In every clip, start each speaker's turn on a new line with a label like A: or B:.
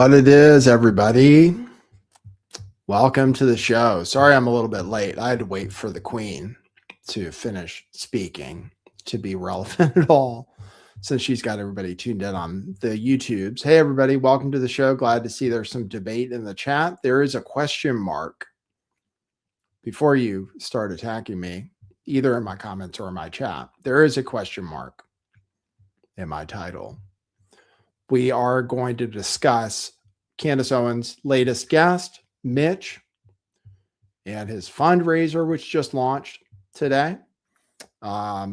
A: What it is, everybody. Welcome to the show. Sorry I'm a little bit late. I had to wait for the queen to finish speaking to be relevant at all, since she's got everybody tuned in on the YouTubes. Hey, everybody. Welcome to the show. Glad to see there's some debate in the chat. There is a question mark before you start attacking me, either in my comments or in my chat. There is a question mark in my title. We are going to discuss Candace Owens' latest guest, Mitch, and his fundraiser, which just launched today,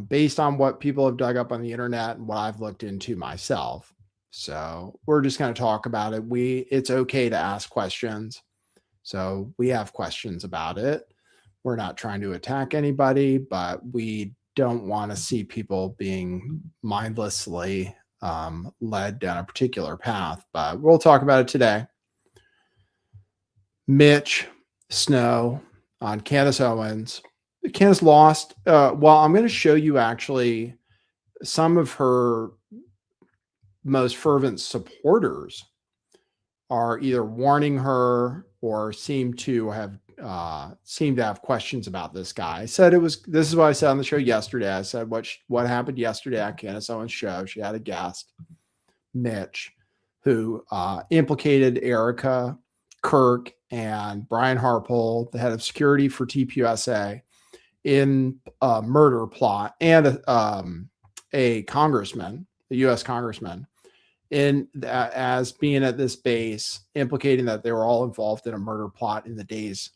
A: based on what people have dug up on the internet and what I've looked into myself. So we're just going to talk about it. It's okay to ask questions. So we have questions about it. We're not trying to attack anybody, but we don't want to see people being mindlessly led down a particular path, but we'll talk about it today. Mitch Snow on Candace Owens. Candace lost. Well, I'm going to show you actually some of her most fervent supporters are either warning her or seem to have questions about this guy. I said this is what I said on the show yesterday. I said what happened yesterday on Candace Owens' show. She had a guest, Mitch, who implicated Erika Kirk and Brian Harpole, the head of security for TPUSA, in a murder plot, and a congressman, a U.S. congressman, as being at this base, implicating that they were all involved in a murder plot in the days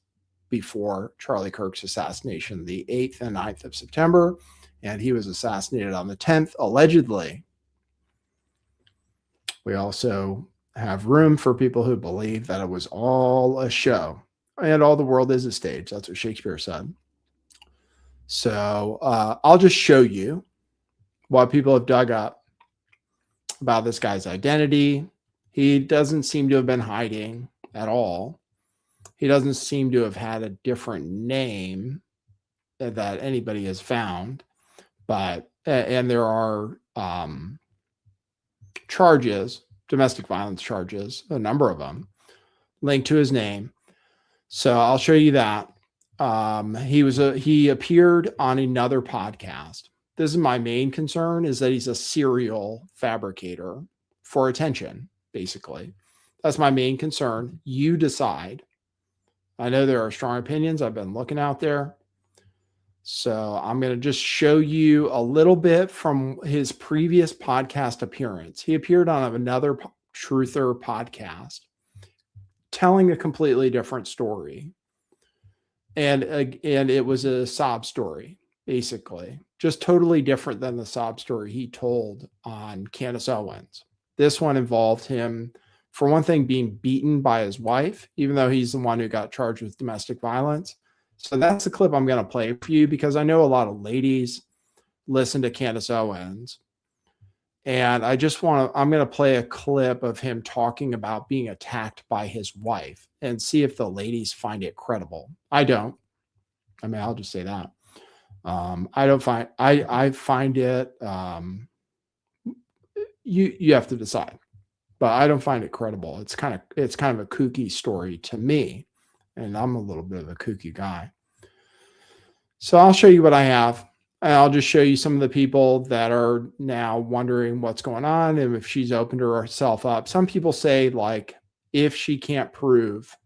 A: before Charlie Kirk's assassination, the 8th and 9th of September, and he was assassinated on the 10th, allegedly. We also have room for people who believe that it was all a show and all the world is a stage. That's what Shakespeare said. So I'll just show you what people have dug up about this guy's identity. He doesn't seem to have been hiding at all. He doesn't seem to have had a different name that anybody has found, and there are charges, domestic violence charges, a number of them, linked to his name. So I'll show you that. He appeared on another podcast. This is my main concern, is that he's a serial fabricator for attention, basically. That's my main concern. You decide. I know there are strong opinions. I've been looking out there. So I'm going to just show you a little bit from his previous podcast appearance. He appeared on another Truther podcast telling a completely different story. And it was a sob story, basically. Just totally different than the sob story he told on Candace Owens. This one involved him, for one thing, being beaten by his wife, even though he's the one who got charged with domestic violence. So that's the clip I'm going to play for you, because I know a lot of ladies listen to Candace Owens. And I'm going to play a clip of him talking about being attacked by his wife and see if the ladies find it credible. I don't. I mean, I'll just say that. I find it, you have to decide, but I don't find it credible. It's kind of a kooky story to me, and I'm a little bit of a kooky guy. So I'll show you what I have. And I'll just show you some of the people that are now wondering what's going on and if she's opened herself up. Some people say, like, if she can't prove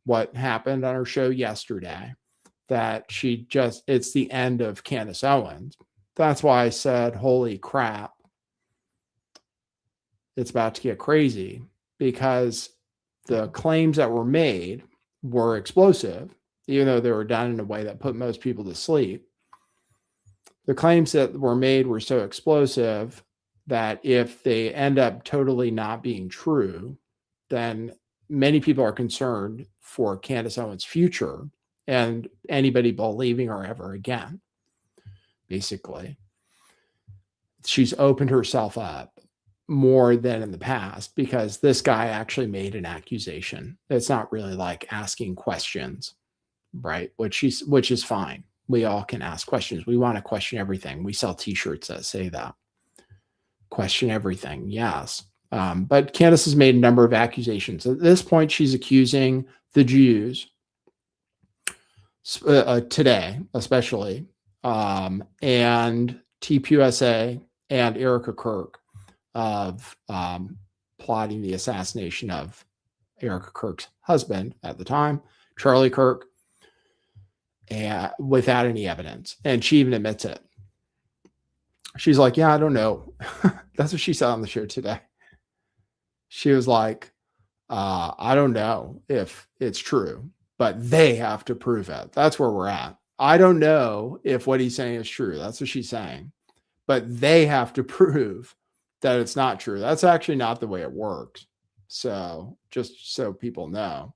A: what happened on her show yesterday, that it's the end of Candace Owens. That's why I said, holy crap, it's about to get crazy, because the claims that were made were explosive, even though they were done in a way that put most people to sleep. The claims that were made were so explosive that if they end up totally not being true, then many people are concerned for Candace Owens' future and anybody believing her ever again. Basically, she's opened herself up more than in the past, because this guy actually made an accusation. It's not really like asking questions, right? Which is fine. We all can ask questions. We want to question everything. We sell t-shirts that say that. Question everything. Yes. But Candace has made a number of accusations. At this point, she's accusing the Jews today, especially, and TPUSA and Erika Kirk of plotting the assassination of Erika Kirk's husband at the time, Charlie Kirk, and without any evidence. And she even admits it. She's like, yeah, I don't know. That's what she said on the show today. She was like, I don't know if it's true, but they have to prove it. That's where we're at. I don't know if what he's saying is true. That's what she's saying. But they have to prove that it's not true. That's actually not the way it works. So just so people know,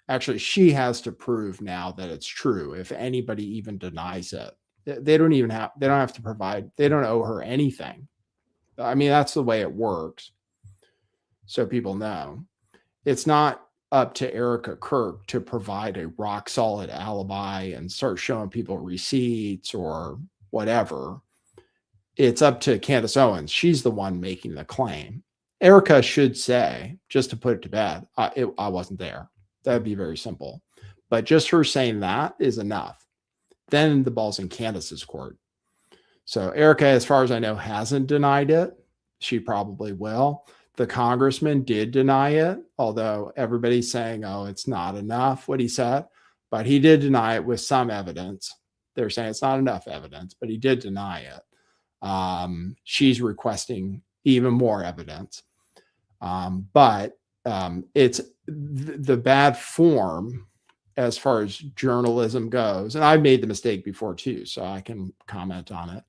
A: actually, she has to prove now that it's true. If anybody even denies it, they don't have to provide, they don't owe her anything. I mean, that's the way it works. So people know. It's not up to Erika Kirk to provide a rock solid alibi and start showing people receipts or whatever. It's up to Candace Owens. She's the one making the claim. Erika should say, just to put it to bed, I wasn't there. That would be very simple. But just her saying that is enough. Then the ball's in Candace's court. So Erika, as far as I know, hasn't denied it. She probably will. The congressman did deny it, although everybody's saying, oh, it's not enough, what he said. But he did deny it with some evidence. They're saying it's not enough evidence, but he did deny it. She's requesting even more evidence. But it's the bad form as far as journalism goes. And I've made the mistake before too, so I can comment on it.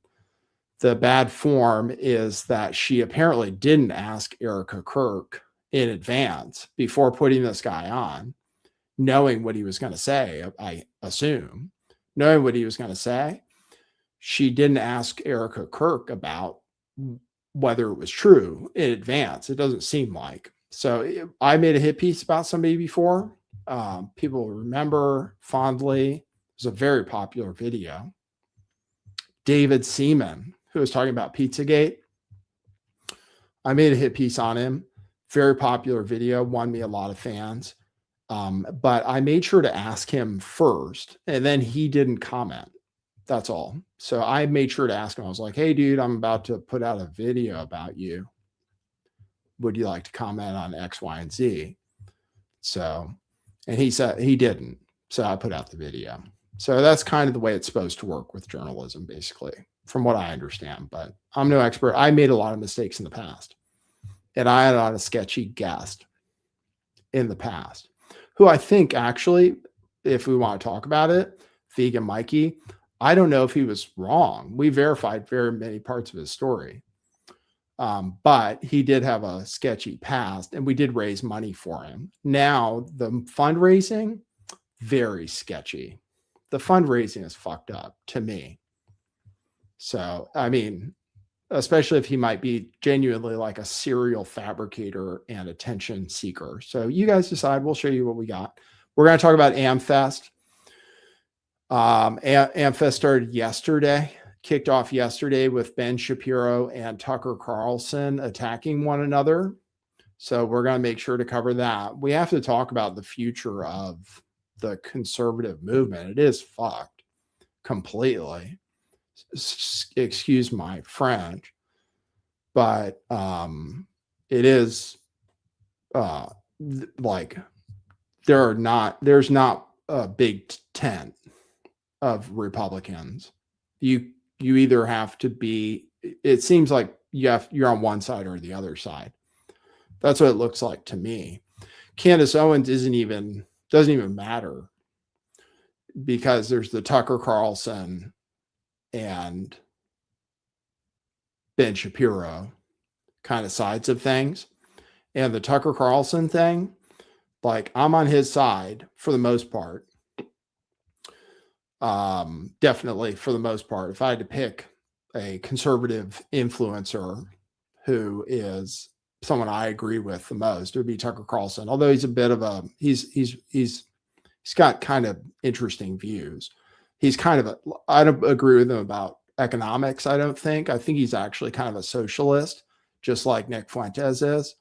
A: The bad form is that she apparently didn't ask Erika Kirk in advance before putting this guy on, knowing what he was going to say, I assume. Knowing what he was going to say, she didn't ask Erika Kirk about whether it was true in advance. It doesn't seem like. So I made a hit piece about somebody before. People remember fondly. It was a very popular video. David Seaman, who was talking about Pizzagate. I made a hit piece on him. Very popular video, won me a lot of fans. But I made sure to ask him first, and then he didn't comment. That's all. So I made sure to ask him. I was like, hey, dude, I'm about to put out a video about you. Would you like to comment on X, Y, and Z? So, and he said he didn't. So I put out the video. So that's kind of the way it's supposed to work with journalism, basically, from what I understand. But I'm no expert. I made a lot of mistakes in the past. And I had a lot of sketchy guests in the past, who I think actually, if we want to talk about it, Vegan Mikey, I don't know if he was wrong. We verified very many parts of his story. But he did have a sketchy past, and we did raise money for him. Now, the fundraising, very sketchy. The fundraising is fucked up to me. So, I mean, especially if he might be genuinely like a serial fabricator and attention seeker. So you guys decide. We'll show you what we got. We're going to talk about AmFest. AmFest started yesterday, kicked off yesterday with Ben Shapiro and Tucker Carlson attacking one another. So we're going to make sure to cover that. We have to talk about the future of the conservative movement. It is fucked completely. Excuse my French, but it is like there's not a big tent of Republicans. You either have to be, it seems like you're on one side or the other side. That's what it looks like to me. Candace Owens doesn't even matter, because there's the Tucker Carlson and Ben Shapiro kind of sides of things. And the Tucker Carlson thing, like, I'm on his side for the most part. Definitely for the most part. If I had to pick a conservative influencer who is someone I agree with the most, it would be Tucker Carlson. Although he's a bit of a, he's got kind of interesting views. He's kind of I don't agree with him about economics. I think he's actually kind of a socialist, just like Nick Fuentes is.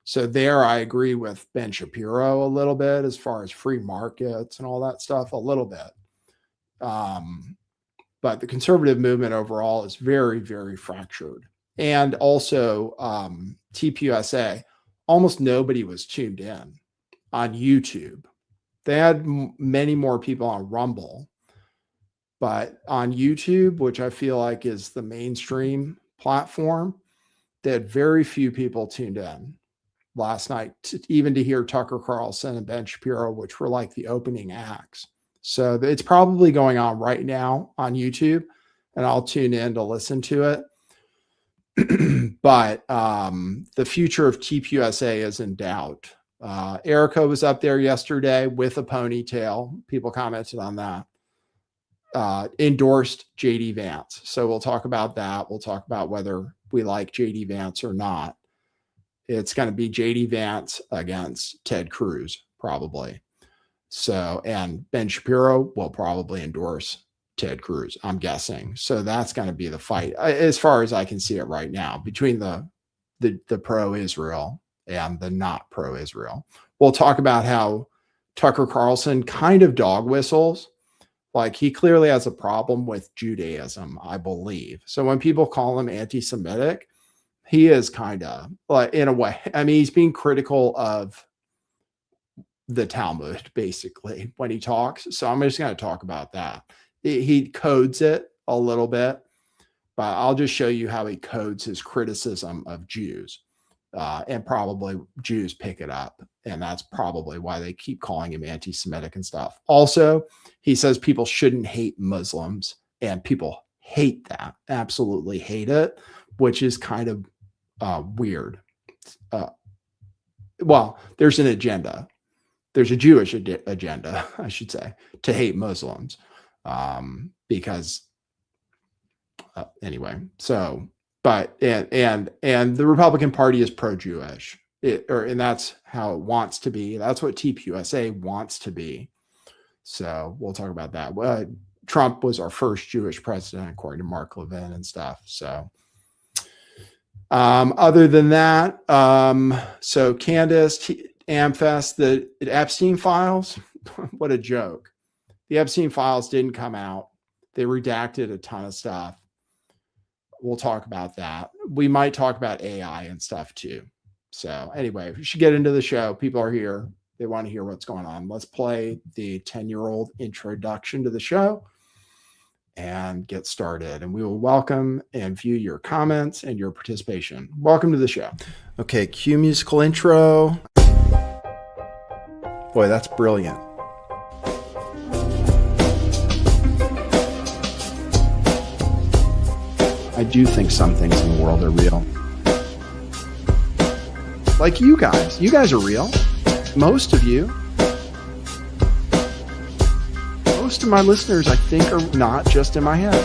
A: So there I agree with Ben Shapiro a little bit as far as free markets and all that stuff, a little bit. But the conservative movement overall is very, very fractured. And also TPUSA, almost nobody was tuned in on YouTube. They had many more people on Rumble, but on YouTube, which I feel like is the mainstream platform, they had very few people tuned in last night, even to hear Tucker Carlson and Ben Shapiro, which were like the opening acts. So it's probably going on right now on YouTube, and I'll tune in to listen to it. But the future of TPUSA is in doubt. Erika was up there yesterday with a ponytail. People commented on that. Endorsed JD Vance. So we'll talk about that. We'll talk about whether we like JD Vance or not. It's going to be JD Vance against Ted Cruz, probably. So, and Ben Shapiro will probably endorse Ted Cruz, I'm guessing. So that's going to be the fight, as far as I can see it right now, between the pro-Israel and the not pro-Israel. We'll talk about how Tucker Carlson kind of dog whistles. Like, he clearly has a problem with Judaism, I believe. So when people call him anti-Semitic, he is kind of, like, in a way, I mean, he's being critical of the Talmud, basically, when he talks. So I'm just going to talk about that. He codes it a little bit, but I'll just show you how he codes his criticism of Jews. And probably Jews pick it up. And that's probably why they keep calling him anti-Semitic and stuff. Also, he says people shouldn't hate Muslims, and people hate that, absolutely hate it, which is kind of weird. Well, there's an agenda. There's a Jewish agenda, I should say, to hate Muslims. Because anyway, so, but, and the Republican Party is pro-Jewish, and that's how it wants to be. That's what TPUSA wants to be. So we'll talk about that. Trump was our first Jewish president, according to Mark Levin and stuff. So, other than that, so Candace, AmFest, the Epstein files, what a joke. The Epstein files didn't come out. They redacted a ton of stuff. We'll talk about that. We might talk about AI and stuff too. So anyway, we should get into the show. People are here. They want to hear what's going on. Let's play the 10-year-old introduction to the show and get started. And we will welcome and view your comments and your participation. Welcome to the show. Okay, cue musical intro. Boy, that's brilliant. I do think some things in the world are real. Like you guys. You guys are real. Most of you. Most of my listeners, I think, are not just in my head.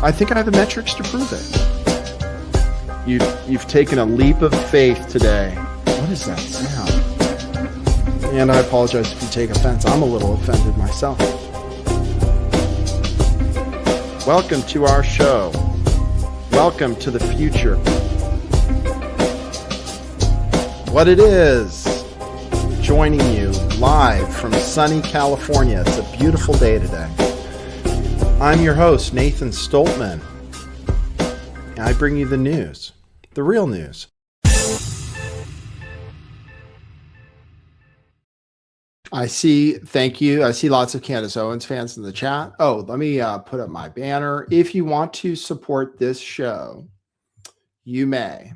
A: I think I have the metrics to prove it. You've taken a leap of faith today. What is that sound? And I apologize if you take offense. I'm a little offended myself. Welcome to our show. Welcome to the future. What it is, joining you live from sunny California. It's a beautiful day today. I'm your host, Nathan Stoltman. And I bring you the news, the real news. I see, thank you. I see lots of Candace Owens fans in the chat. Oh, let me put up my banner. If you want to support this show, you may.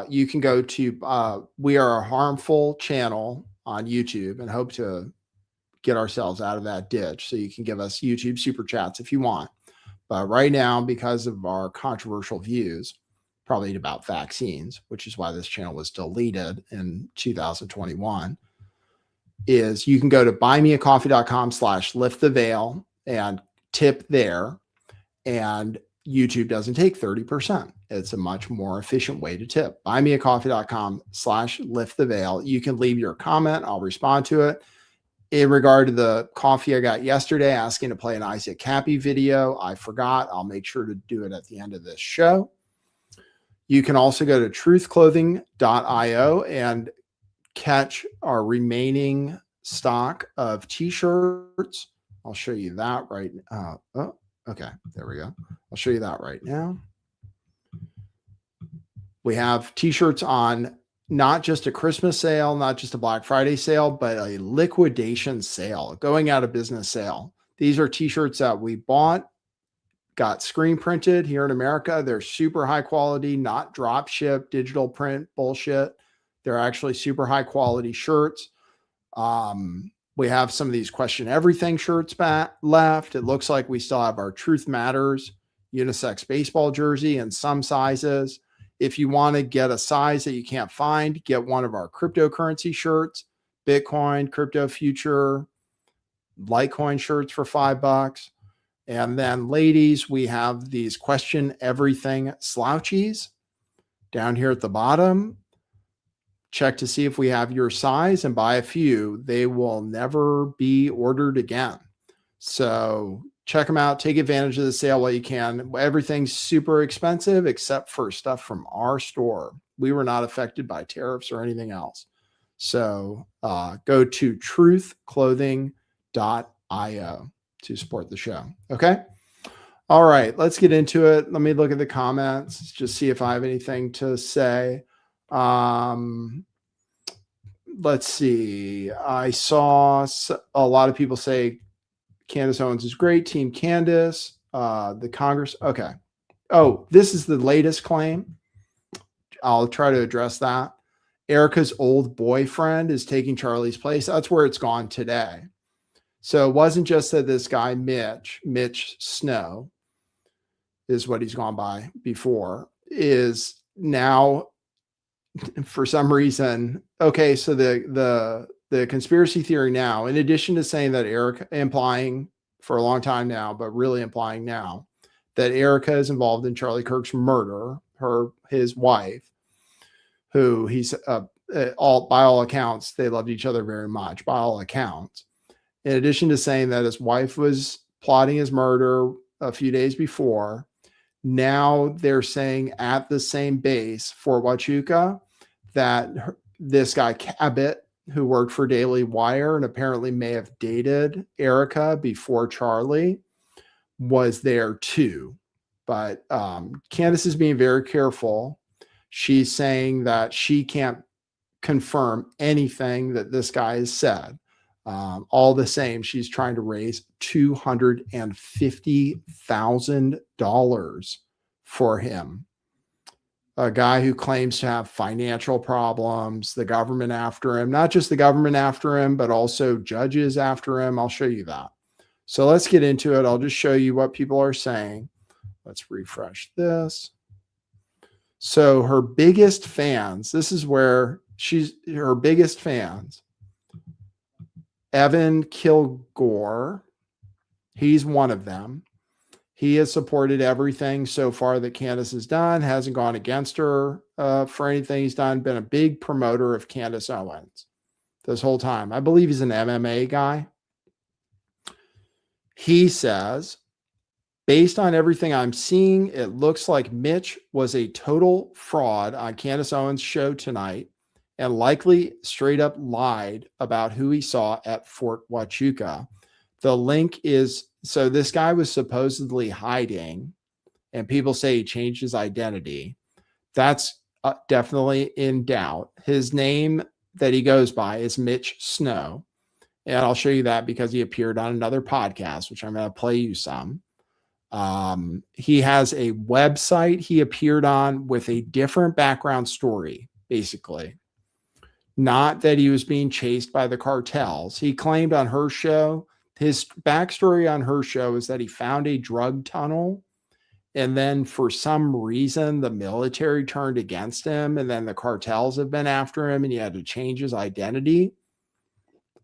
A: You can go to, we are a harmful channel on YouTube and hope to get ourselves out of that ditch. So you can give us YouTube super chats if you want. But right now, because of our controversial views, probably about vaccines, which is why this channel was deleted in 2021, is you can go to buymeacoffee.com/lifttheveil and tip there. And YouTube doesn't take 30%. It's a much more efficient way to tip. Buymeacoffee.com/lifttheveil. You can leave your comment. I'll respond to it. In regard to the coffee I got yesterday, asking to play an Isaac Cappy video, I forgot. I'll make sure to do it at the end of this show. You can also go to truthclothing.io and catch our remaining stock of t-shirts. I'll show you that right now. Oh, okay. There we go. I'll show you that right now. We have t-shirts on not just a Christmas sale, not just a Black Friday sale, but a liquidation sale, going out of business sale. These are t-shirts that we bought, got screen printed here in America. They're super high quality, not drop ship, digital print bullshit. They're actually super high quality shirts. We have some of these question everything shirts back left. It looks like we still have our Truth Matters unisex baseball jersey in some sizes. If you want to get a size that you can't find, get one of our cryptocurrency shirts, Bitcoin, crypto future, Litecoin shirts for $5. And then ladies, we have these question everything slouchies down here at the bottom. Check to see if we have your size and buy a few. They will never be ordered again. So check them out. Take advantage of the sale while you can. Everything's super expensive except for stuff from our store. We were not affected by tariffs or anything else. So go to truthclothing.io to support the show. Okay. All right. Let's get into it. Let me look at the comments, just see if I have anything to say. Let's see. I saw a lot of people say Candace Owens is great. Team Candace, the Congress. Okay. Oh, this is the latest claim. I'll try to address that. Erika's old boyfriend is taking Charlie's place. That's where it's gone today. So it wasn't just that this guy, Mitch Snow, is what he's gone by before, is now for some reason. Okay. So the conspiracy theory now, in addition to saying that Erika, implying for a long time now, but really implying now that Erika is involved in Charlie Kirk's murder, his wife, who he's by all accounts, they loved each other very much by all accounts. In addition to saying that his wife was plotting his murder a few days before, now they're saying at the same base, Fort Huachuca, that this guy Cabot, who worked for Daily Wire and apparently may have dated Erika before Charlie, was there too. But Candace is being very careful. She's saying that she can't confirm anything that this guy has said. All the same, she's trying to raise $250,000 for him. A guy who claims to have financial problems, the government after him, not just the government after him, but also judges after him. I'll show you that. So let's get into it. I'll just show you what people are saying. Let's refresh this. So her biggest fans, this is where her biggest fans, Evan Kilgore, he's one of them. He has supported everything so far that Candace has done, hasn't gone against her for anything he's done, been a big promoter of Candace Owens this whole time. I believe he's an MMA guy. He says, based on everything I'm seeing, it looks like Mitch was a total fraud on Candace Owens' show tonight and likely straight up lied about who he saw at Fort Huachuca. The link is, so this guy was supposedly hiding and people say he changed his identity. That's definitely in doubt. His name that he goes by is Mitch Snow. And I'll show you that because he appeared on another podcast, which I'm going to play you some. He has a website he appeared on with a different background story, basically. Not that he was being chased by the cartels. He claimed on her show, his backstory on her show is that he found a drug tunnel and then for some reason the military turned against him and then the cartels have been after him and he had to change his identity.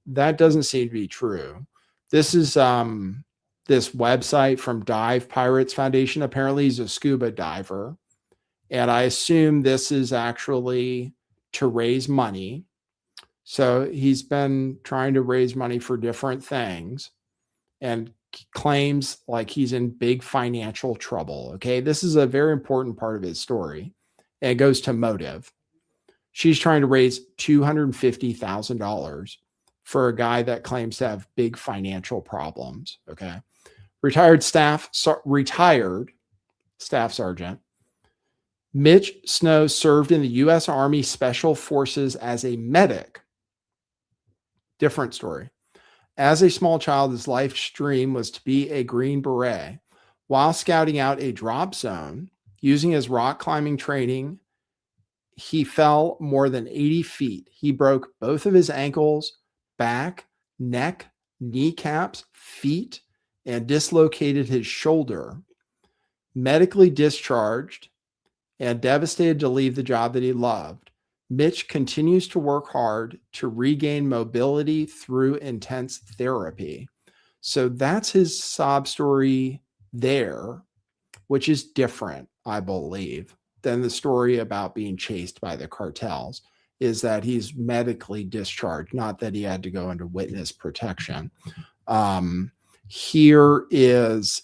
A: That doesn't seem to be true. This is this website from Dive Pirates Foundation. Apparently he's a scuba diver. And I assume this is actually to raise money. So he's been trying to raise money for different things and claims like he's in big financial trouble. Okay. This is a very important part of his story. and it goes to motive. She's trying to raise $250,000 for a guy that claims to have big financial problems. Okay. Retired staff sergeant Mitch Snow served in the U.S. Army Special Forces as a medic. Different story. As a small child, his life's dream was to be a Green Beret. While scouting out a drop zone, using his rock climbing training, he fell more than 80 feet. He broke both of his ankles, back, neck, kneecaps, feet, and dislocated his shoulder. Medically discharged and devastated to leave the job that he loved, Mitch continues to work hard to regain mobility through intense therapy. So that's his sob story there, which is different, I believe, than the story about being chased by the cartels, is that he's medically discharged, not that he had to go into witness protection. Here is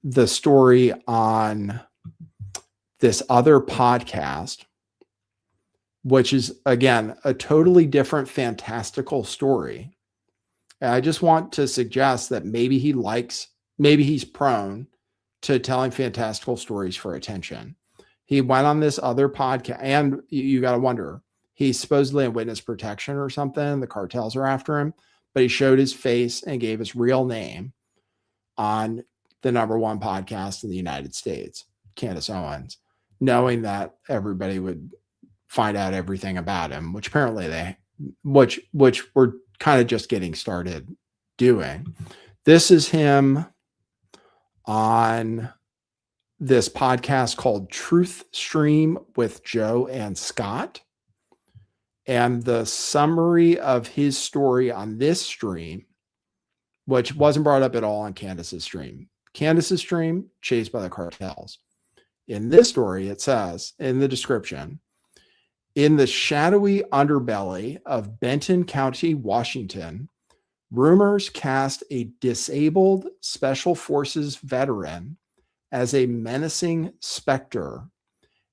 A: the story on this other podcast, which is, again, a totally different fantastical story. And I just want to suggest that maybe he's prone to telling fantastical stories for attention. He went on this other podcast, and you got to wonder, he's supposedly in witness protection or something. The cartels are after him, but he showed his face and gave his real name on the #1 podcast in the United States, Candace Owens, knowing that everybody would find out everything about him, which apparently which we're kind of just getting started doing. This is him on this podcast called Truth Stream with Joe and Scott. And the summary of his story on this stream, which wasn't brought up at all on Candace's stream. Candace's stream, chased by the cartels. In this story, it says in the description, in the shadowy underbelly of Benton County, Washington, rumors cast a disabled Special Forces veteran as a menacing specter,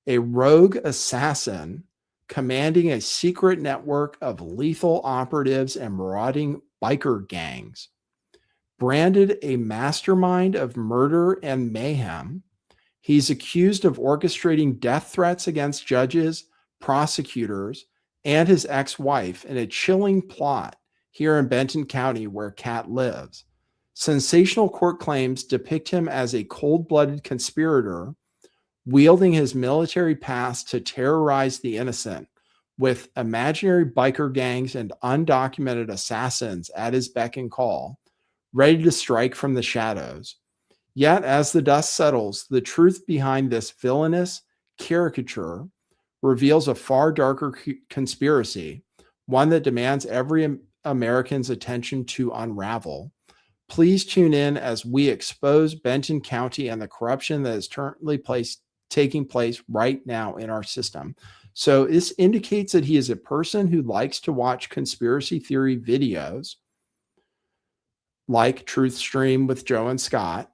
A: a rogue assassin commanding a secret network of lethal operatives and marauding biker gangs. Branded a mastermind of murder and mayhem, he's accused of orchestrating death threats against judges, prosecutors, and his ex-wife in a chilling plot here in Benton County where Kat lives. Sensational court claims depict him as a cold-blooded conspirator wielding his military past to terrorize the innocent, with imaginary biker gangs and undocumented assassins at his beck and call, ready to strike from the shadows. Yet, as the dust settles, the truth behind this villainous caricature reveals a far darker conspiracy, one that demands every American's attention to unravel. Please tune in as we expose Benton County and the corruption that is currently taking place right now in our system. So this indicates that he is a person who likes to watch conspiracy theory videos like Truth Stream with Joe and Scott,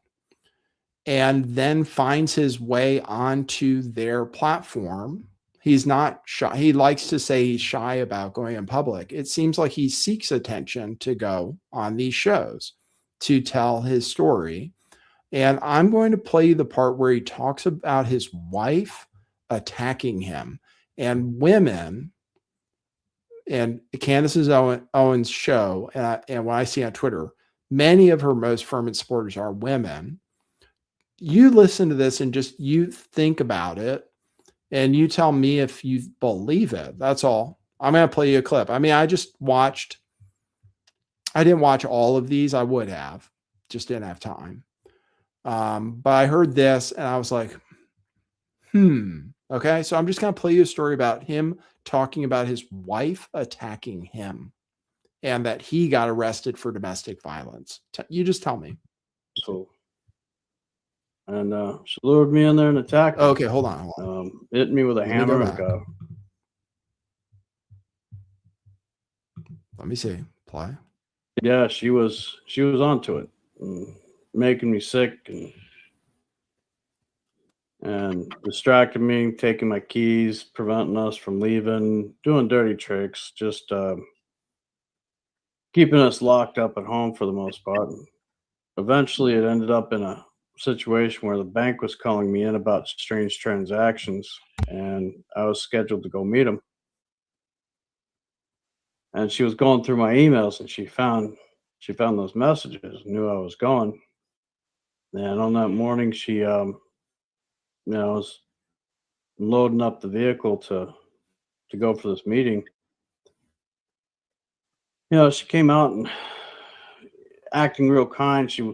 A: and then finds his way onto their platform. He's not shy. He likes to say he's shy about going in public. It seems like he seeks attention to go on these shows to tell his story. And I'm going to play you the part where he talks about his wife attacking him, and women, and Candace Owens' show, and what I see on Twitter, many of her most fervent supporters are women. You listen to this and just you think about it, and you tell me if you believe it. That's all. I'm going to play you a clip. I mean, I didn't watch all of these. I would have, just didn't have time. But I heard this and I was like, okay. So I'm just going to play you a story about him talking about his wife attacking him and that he got arrested for domestic violence. You just tell me.
B: So, and she lured me in there and attacked me.
A: Okay, hold on.
B: Hit me with a hammer.
A: Let me see. Play.
B: Yeah, she was onto it, making me sick, and distracted me, taking my keys, preventing us from leaving, doing dirty tricks, just keeping us locked up at home for the most part. And eventually, it ended up in a situation where the bank was calling me in about strange transactions, and I was scheduled to go meet them. And she was going through my emails, and she found those messages, knew I was going. And on that morning, she was loading up the vehicle to go for this meeting. She came out and acting real kind. She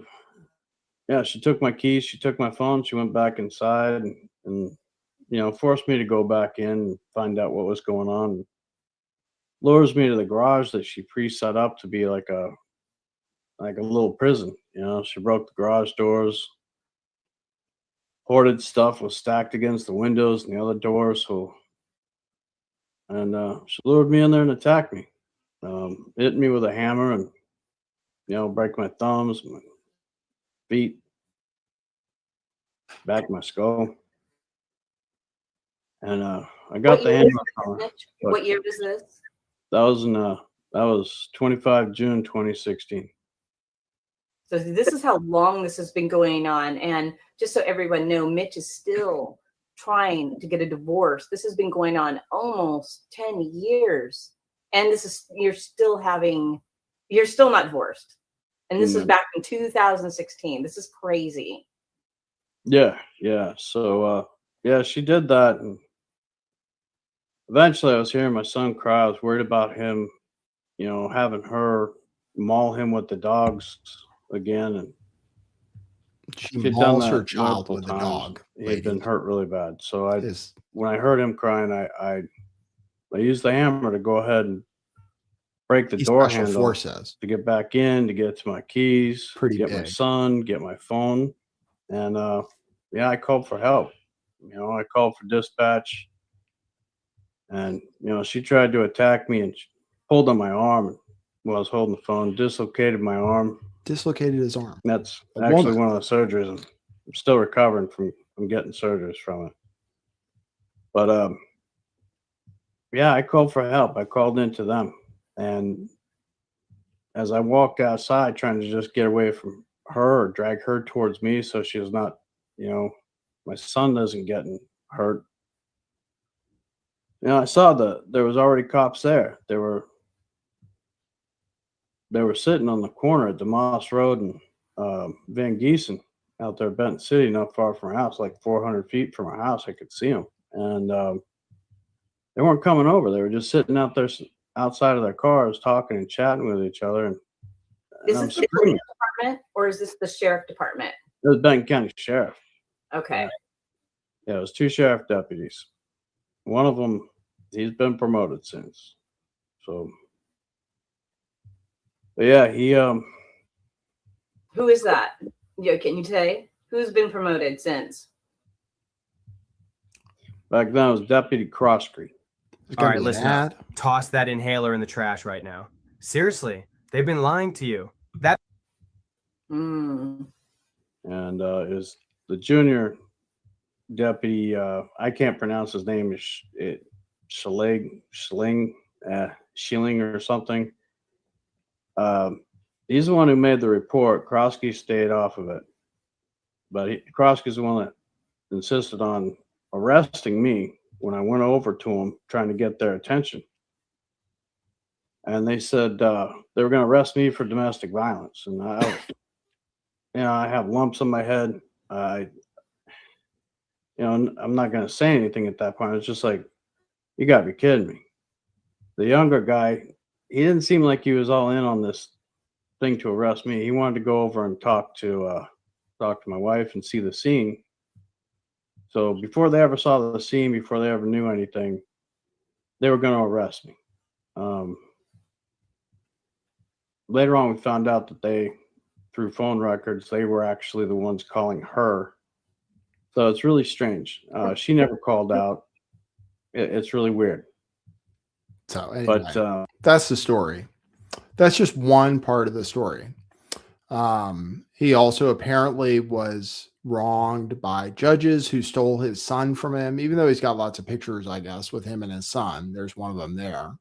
B: took my keys, she took my phone, she went back inside and forced me to go back in and find out what was going on. Lures me to the garage that she pre-set up to be like a little prison. She broke the garage doors. Hoarded stuff was stacked against the windows and the other doors. And she lured me in there and attacked me. Hit me with a hammer and break my thumbs, my feet, back of my skull. And I got the hammer from her.
C: What year was this?
B: That was 25 June 2016.
C: So this is how long this has been going on. And just so everyone know, Mitch is still trying to get a divorce. This has been going on almost 10 years. And you're still not divorced. And this is back in 2016. This is crazy.
B: Yeah. So, she did that. And eventually I was hearing my son cry. I was worried about him, having her maul him with the dogs again. And
A: she mauls her child with a dog.
B: He'd been hurt really bad. So when I heard him crying, I used the hammer to go ahead and break the door handle to get back in, to get to my keys, get my son, get my phone. And I called for help. I called for dispatch. And she tried to attack me and pulled on my arm while I was holding the phone, dislocated my arm.
A: Dislocated his arm.
B: That's actually one of the surgeries. I'm still recovering from getting surgeries from it. But I called for help. I called into them. And as I walked outside trying to just get away from her or drag her towards me so she was not, my son doesn't get hurt. I saw there was already cops there. They were sitting on the corner at DeMoss Road and Van Giesen out there, Benton City, not far from our house, like 400 feet from our house. I could see them. And they weren't coming over. They were just sitting out there outside of their cars talking and chatting with each other. And
C: is this the police department or is this the sheriff department?
B: It was Benton County Sheriff.
C: Okay.
B: It was 2 sheriff deputies. One of them, he's been promoted since. So, but he
C: who is that? Can you say who's been promoted since?
B: Back then it was Deputy Crosscreet.
D: All right, listen up. Toss that inhaler in the trash right now. Seriously, they've been lying to you.
B: And it was the junior deputy. I can't pronounce his name. Schilling or something. He's the one who made the report. Krosky stayed off of it, but Krosky's the one that insisted on arresting me when I went over to him trying to get their attention. And they said they were going to arrest me for domestic violence. And I have lumps on my head. I'm not going to say anything at that point. It's just like, you got to be kidding me. The younger guy, he didn't seem like he was all in on this thing to arrest me. He wanted to go over and talk to my wife and see the scene. So before they ever saw the scene, before they ever knew anything, they were going to arrest me. Later on, we found out that through phone records, they were actually the ones calling her. So it's really strange. She never called out. It's really weird.
A: So anyway,
B: but
A: that's the story. That's just one part of the story. He also apparently was wronged by judges who stole his son from him, even though he's got lots of pictures, I guess, with him and his son. There's one of them there.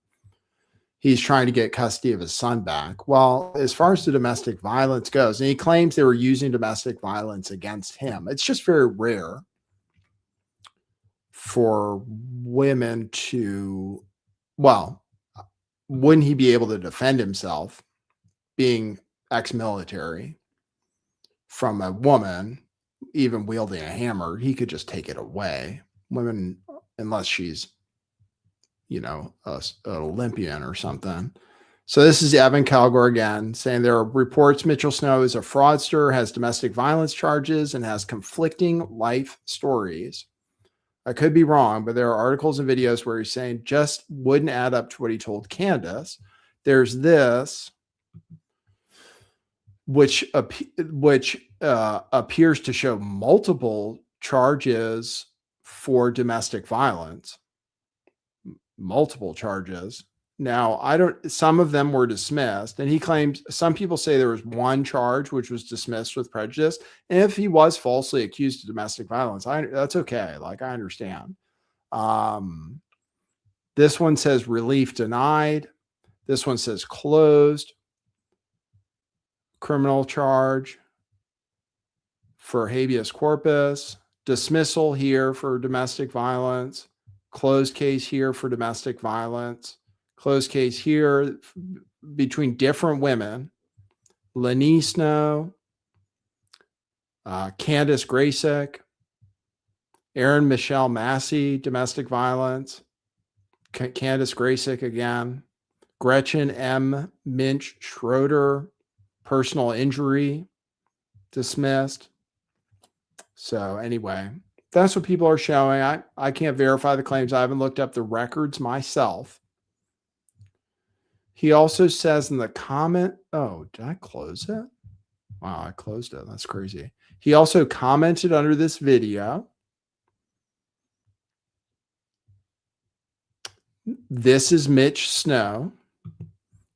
A: He's trying to get custody of his son back. Well, as far as the domestic violence goes, and he claims they were using domestic violence against him, it's just very rare for women to, well, wouldn't he be able to defend himself being ex-military from a woman, even wielding a hammer? He could just take it away. Women, unless she's, you know, an Olympian or something. So this is Evan Kilgore again saying there are reports Mitchell Snow is a fraudster, has domestic violence charges, and has conflicting life stories. I could be wrong, but there are articles and videos where he's saying just wouldn't add up to what he told Candace. There's this, which appears to show multiple charges for domestic violence. Multiple charges. Now, some of them were dismissed, and he claims, some people say there was one charge which was dismissed with prejudice. And if he was falsely accused of domestic violence, that's okay. Like, I understand. This one says relief denied. This one says closed. Criminal charge for habeas corpus. Dismissal here for domestic violence. Closed case here for domestic violence. Closed case here between different women. Lenny Snow, Candace Graysick, Erin Michelle Massey, domestic violence. Candace Graysick again. Gretchen M. Minch Schroeder, personal injury, dismissed. So anyway, that's what people are showing. I can't verify the claims. I haven't looked up the records myself. He also says in the comment, oh, did I close it? Wow, I closed it. That's crazy. He also commented under this video. This is Mitch Snow.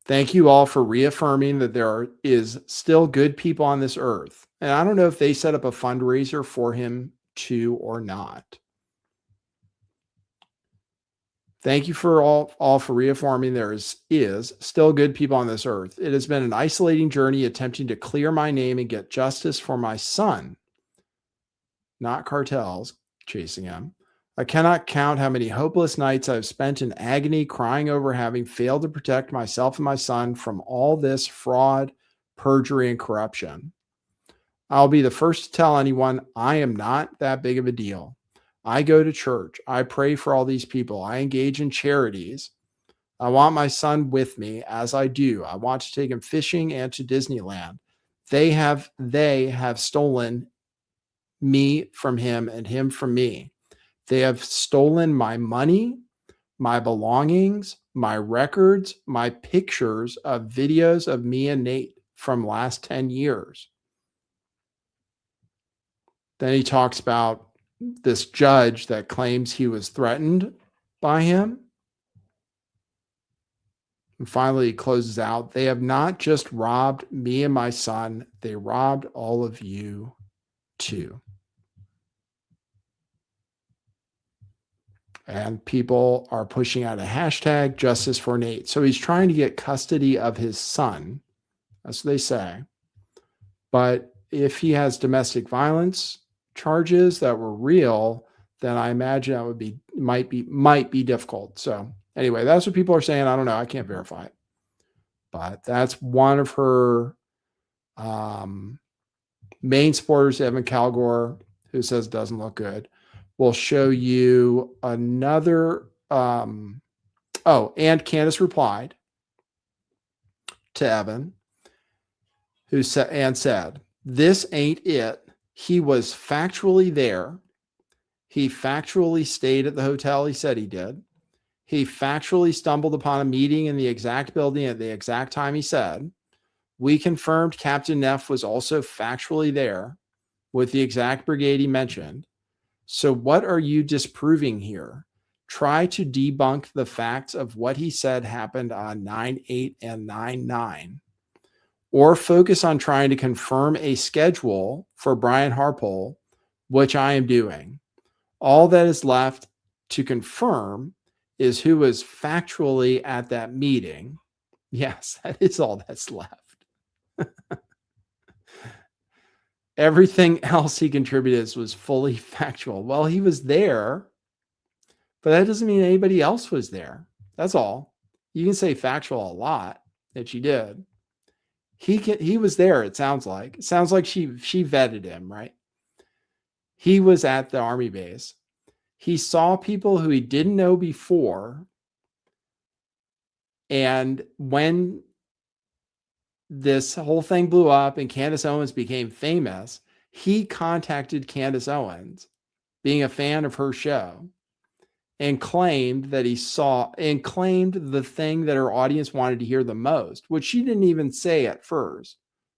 A: Thank you all for reaffirming that there is still good people on this earth. And I don't know if they set up a fundraiser for him too or not. Thank you for all for reaffirming there is still good people on this earth. It has been an isolating journey attempting to clear my name and get justice for my son, not cartels chasing him. I cannot count how many hopeless nights I've spent in agony crying over having failed to protect myself and my son from all this fraud, perjury, and corruption. I'll be the first to tell anyone I am not that big of a deal. I go to church. I pray for all these people. I engage in charities. I want my son with me as I do. I want to take him fishing and to Disneyland. They have stolen me from him and him from me. They have stolen my money, my belongings, my records, my pictures of videos of me and Nate from last 10 years. Then he talks about this judge that claims he was threatened by him. And finally, he closes out, they have not just robbed me and my son, they robbed all of you too. And people are pushing out a hashtag justice for Nate. So he's trying to get custody of his son. That's what they say. But if he has domestic violence charges that were real, then I imagine that would be might be difficult. So anyway, that's what people are saying. I don't know. I can't verify it. But that's one of her main supporters, Evan Kilgore, who says it doesn't look good. We'll show you another. And Candace replied to Evan, who said, "This ain't it. He was factually there. He factually stayed at the hotel he said he did. He factually stumbled upon a meeting in the exact building at the exact time he said. We confirmed Captain Neff was also factually there with the exact brigade he mentioned. So what are you disproving here? Try to debunk the facts of what he said happened on 9/8 and 9/9. or focus on trying to confirm a schedule for Brian Harpole, which I am doing. All that is left to confirm is who was factually at that meeting. Yes, that is all that's left. Everything else he contributed was fully factual. Well, he was there, but that doesn't mean anybody else was there. That's all. You can say factual a lot that you did. He was there, it sounds like. It sounds like she vetted him, right? He was at the Army base. He saw people who he didn't know before. And when this whole thing blew up and Candace Owens became famous, he contacted Candace Owens, being a fan of her show, and claimed that he saw and claimed the thing that her audience wanted to hear the most, which she didn't even say at first,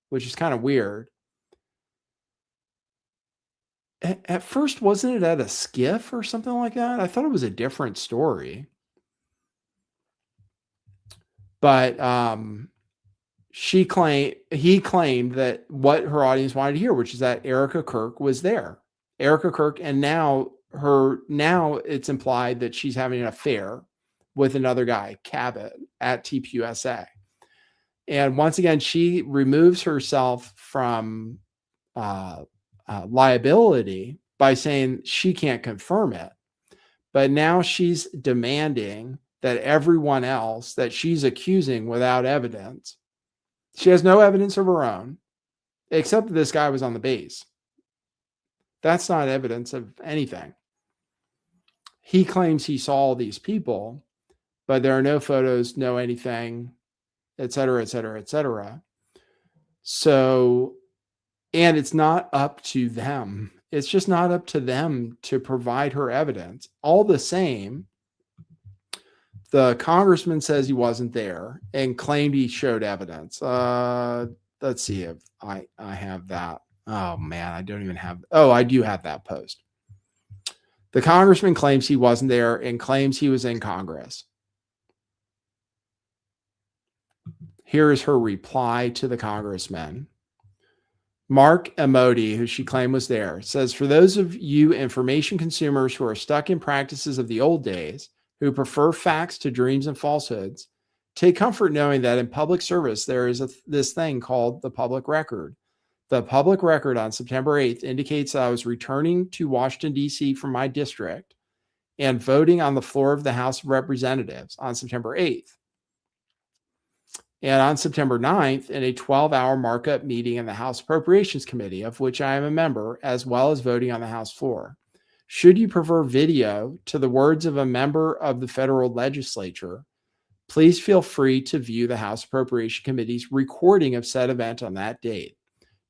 A: which is kind of weird. At first, wasn't it at a skiff or something like that? I thought it was a different story. But he claimed that what her audience wanted to hear, which is that Erika Kirk was there. Erika Kirk, and now it's implied that she's having an affair with another guy, Cabot, at TPUSA. And once again, she removes herself from liability by saying she can't confirm it. But now she's demanding that everyone else that she's accusing without evidence, she has no evidence of her own, except that this guy was on the base. That's not evidence of anything. He claims he saw all these people, but there are no photos, no anything, et cetera, et cetera, et cetera. So, and it's not up to them. It's just not up to them to provide her evidence. All the same, the congressman says he wasn't there and claimed he showed evidence. Let's see if I have that. Oh man, I don't even have. Oh, I do have that post. The congressman claims he wasn't there and claims he was in Congress. Here is her reply to the congressman. Mark Emoti, who she claimed was there, says, for those of you information consumers who are stuck in practices of the old days, who prefer facts to dreams and falsehoods, take comfort knowing that in public service, there is this thing called the public record. The public record on September 8th indicates that I was returning to Washington, D.C. from my district and voting on the floor of the House of Representatives on September 8th. And on September 9th, in a 12-hour markup meeting in the House Appropriations Committee, of which I am a member, as well as voting on the House floor. Should you prefer video to the words of a member of the federal legislature, please feel free to view the House Appropriations Committee's recording of said event on that date.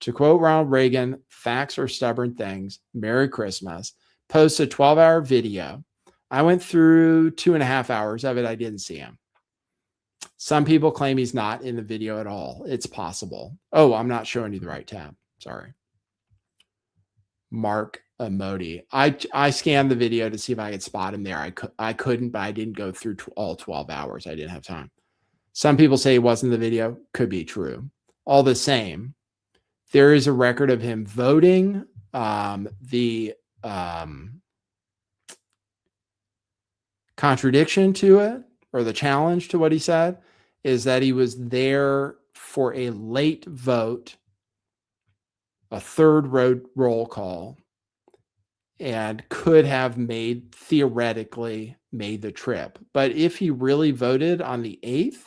A: To quote Ronald Reagan, facts are stubborn things. Merry Christmas. Post a 12-hour video. I went through 2.5 hours of it. I didn't see him. Some people claim he's not in the video at all. It's possible. Oh, I'm not showing you the right tab. Sorry. Mark Emoti. I scanned the video to see if I could spot him there. I couldn't, but I didn't go through all 12 hours. I didn't have time. Some people say he wasn't in the video. Could be true. All the same, there is a record of him voting. The contradiction to it, or the challenge to what he said, is that he was there for a late vote, a third roll call, and could have theoretically made the trip. But if he really voted on the 8th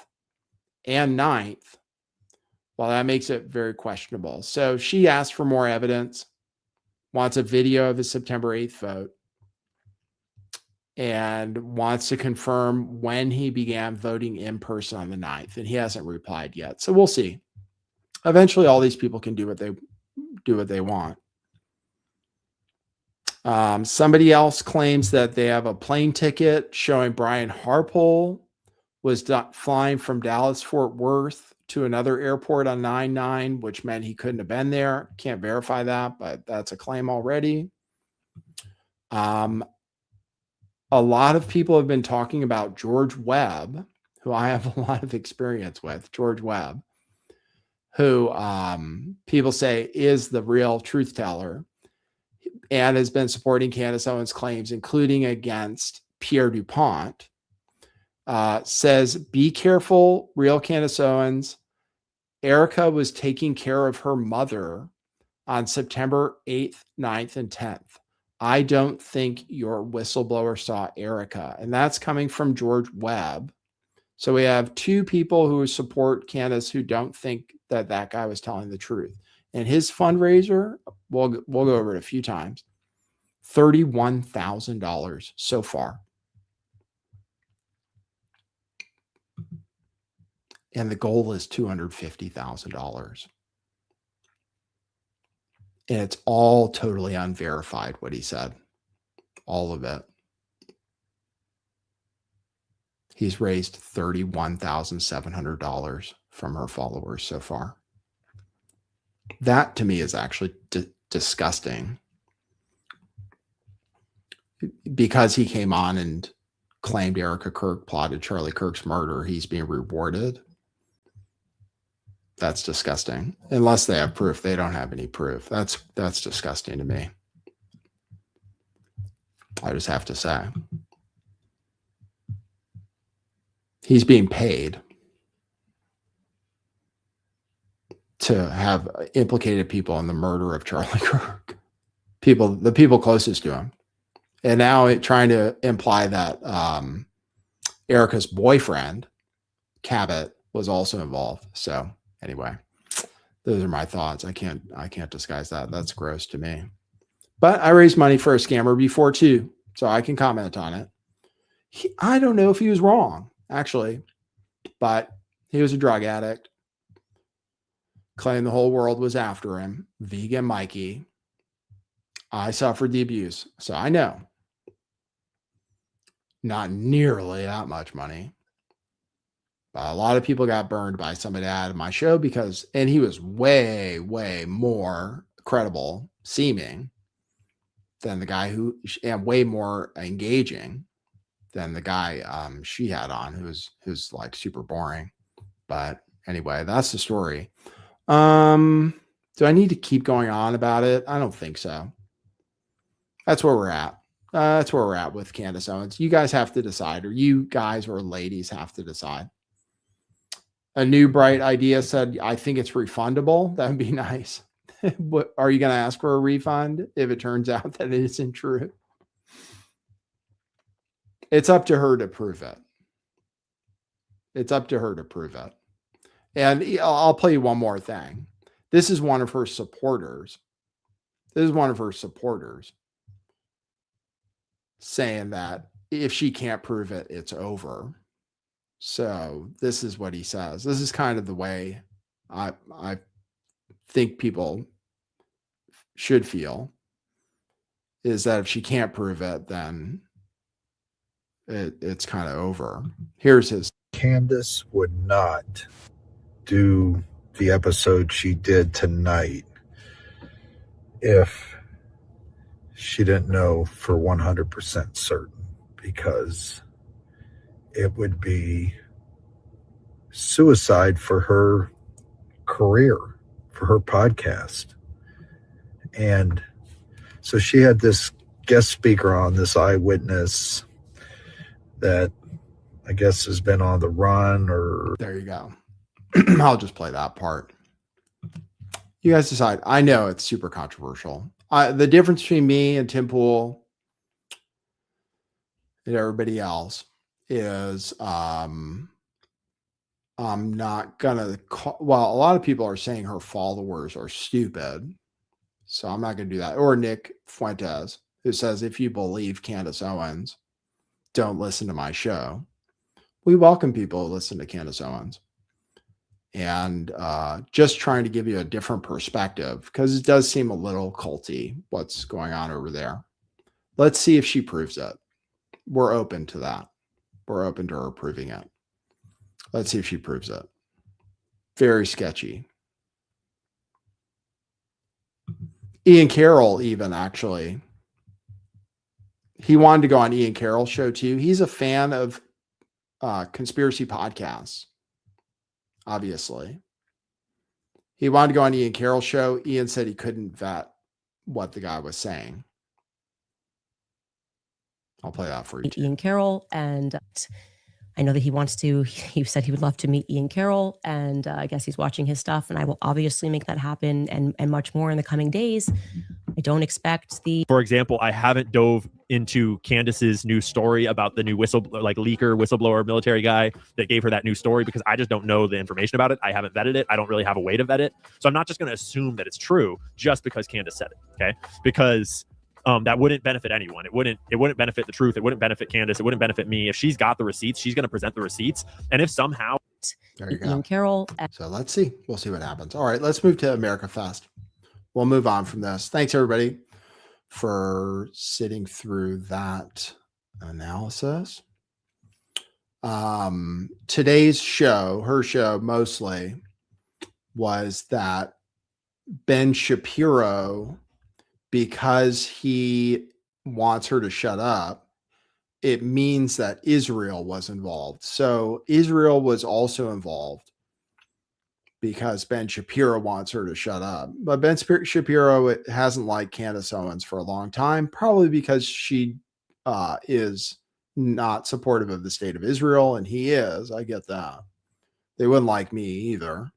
A: and 9th, well, that makes it very questionable. So she asked for more evidence, wants a video of the September 8th vote, and wants to confirm when he began voting in person on the 9th. And he hasn't replied yet. So we'll see. Eventually, all these people can do what they want. Somebody else claims that they have a plane ticket showing Brian Harpole was flying from Dallas-Fort Worth to another airport on 9/9, which meant he couldn't have been there. Can't verify that, but that's a claim already. A lot of people have been talking about George Webb, who I have a lot of experience with, George Webb, who people say is the real truth teller and has been supporting Candace Owens' claims, including against Pierre DuPont, says, be careful, real Candace Owens. Erika was taking care of her mother on September 8th, 9th, and 10th. I don't think your whistleblower saw Erika. And that's coming from George Webb. So we have two people who support Candace who don't think that that guy was telling the truth. And his fundraiser, we'll go over it a few times, $31,000 so far. And the goal is $250,000. And it's all totally unverified what he said. All of it. He's raised $31,700 from her followers so far. That to me is actually disgusting. Because he came on and claimed Erika Kirk plotted Charlie Kirk's murder, he's being rewarded. That's disgusting. Unless they have proof. They don't have any proof. That's disgusting to me. I just have to say. He's being paid to have implicated people in the murder of Charlie Kirk. The people closest to him. And now trying to imply that Erika's boyfriend, Cabot, was also involved. So anyway, those are my thoughts. I can't disguise that. That's gross to me. But I raised money for a scammer before too, so I can comment on it. I don't know if he was wrong, actually, but he was a drug addict. Claimed the whole world was after him. Vegan Mikey. I suffered the abuse, so I know. Not nearly that much money. But a lot of people got burned by somebody out of my show and he was way, way more credible seeming than the guy and way more engaging than the guy she had on who's like super boring. But anyway, that's the story. Do I need to keep going on about it? I don't think so. That's where we're at. That's where we're at with Candace Owens. You guys have to decide, or you guys or ladies have to decide. A new bright idea said, I think it's refundable. That would be nice. What, are you going to ask for a refund if it turns out that it isn't true? It's up to her to prove it. It's up to her to prove it. And I'll play you one more thing. This is one of her supporters. Saying that if she can't prove it, it's over. So this is what he says. This is kind of the way I think people should feel, is that if she can't prove it, then it's kind of over. Here's his.
E: Candace would not do the episode she did tonight if she didn't know for 100% certain, because it would be suicide for her career, for her podcast. And so she had this guest speaker on, this eyewitness that I guess has been on the run, or
A: there you go. I'll just play that part. You guys decide. I know it's super controversial. The difference between me and Tim Pool and everybody else is I'm not gonna call, well, a lot of people are saying her followers are stupid, so I'm not gonna do that. Or Nick Fuentes, who says, if you believe Candace Owens, don't listen to my show. We welcome people to listen to Candace Owens. And just trying to give you a different perspective, because it does seem a little culty what's going on over there. Let's see if she proves it. We're open to that. We're open to her proving it. Let's see if she proves it. Very sketchy. Ian Carroll even, actually. He wanted to go on Ian Carroll's show too. He's a fan of conspiracy podcasts. Obviously. He wanted to go on Ian Carroll's show. Ian said he couldn't vet what the guy was saying. I'll play that for you.
F: Ian Carroll, and I know that he said he would love to meet Ian Carroll, and I guess he's watching his stuff, and I will obviously make that happen and much more in the coming days. I don't expect
G: For example, I haven't dove into Candace's new story about the new whistleblower military guy that gave her that new story, because I just don't know the information about it. I haven't vetted it. I don't really have a way to vet it. So I'm not just going to assume that it's true just because Candace said it. Okay. Because that wouldn't benefit anyone. It wouldn't benefit the truth. It wouldn't benefit Candace. It wouldn't benefit me. If she's got the receipts, she's going to present the receipts. And if somehow
A: there you go.
F: Ian Carroll.
A: So let's see. We'll see what happens. All right, let's move to America Fest. We'll move on from this. Thanks everybody for sitting through that analysis. Today's show, her show mostly, was that Ben Shapiro, because he wants her to shut up, it means that Israel was involved. So Israel was also involved because Ben Shapiro wants her to shut up. But Ben Shapiro hasn't liked Candace Owens for a long time, probably because she is not supportive of the state of Israel, and he is. I get that. They wouldn't like me either.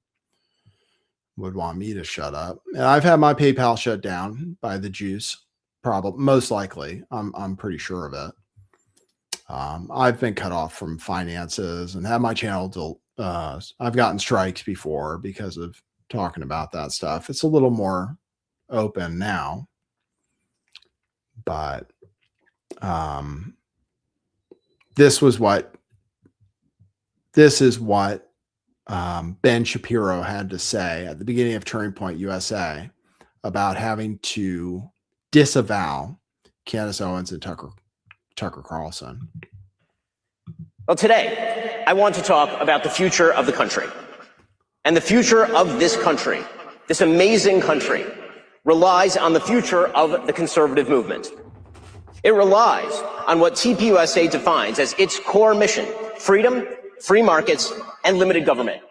A: Would want me to shut up. And I've had my PayPal shut down by the juice, probably, most likely. I'm pretty sure of it. I've been cut off from finances and had my channel I've gotten strikes before because of talking about that stuff. It's a little more open now, but this is what Ben Shapiro had to say at the beginning of Turning Point USA about having to disavow Candace Owens and Tucker Carlson.
H: Well, today, I want to talk about the future of the country. And the future of this country, this amazing country, relies on the future of the conservative movement. It relies on what TPUSA defines as its core mission: freedom, free markets, and limited government.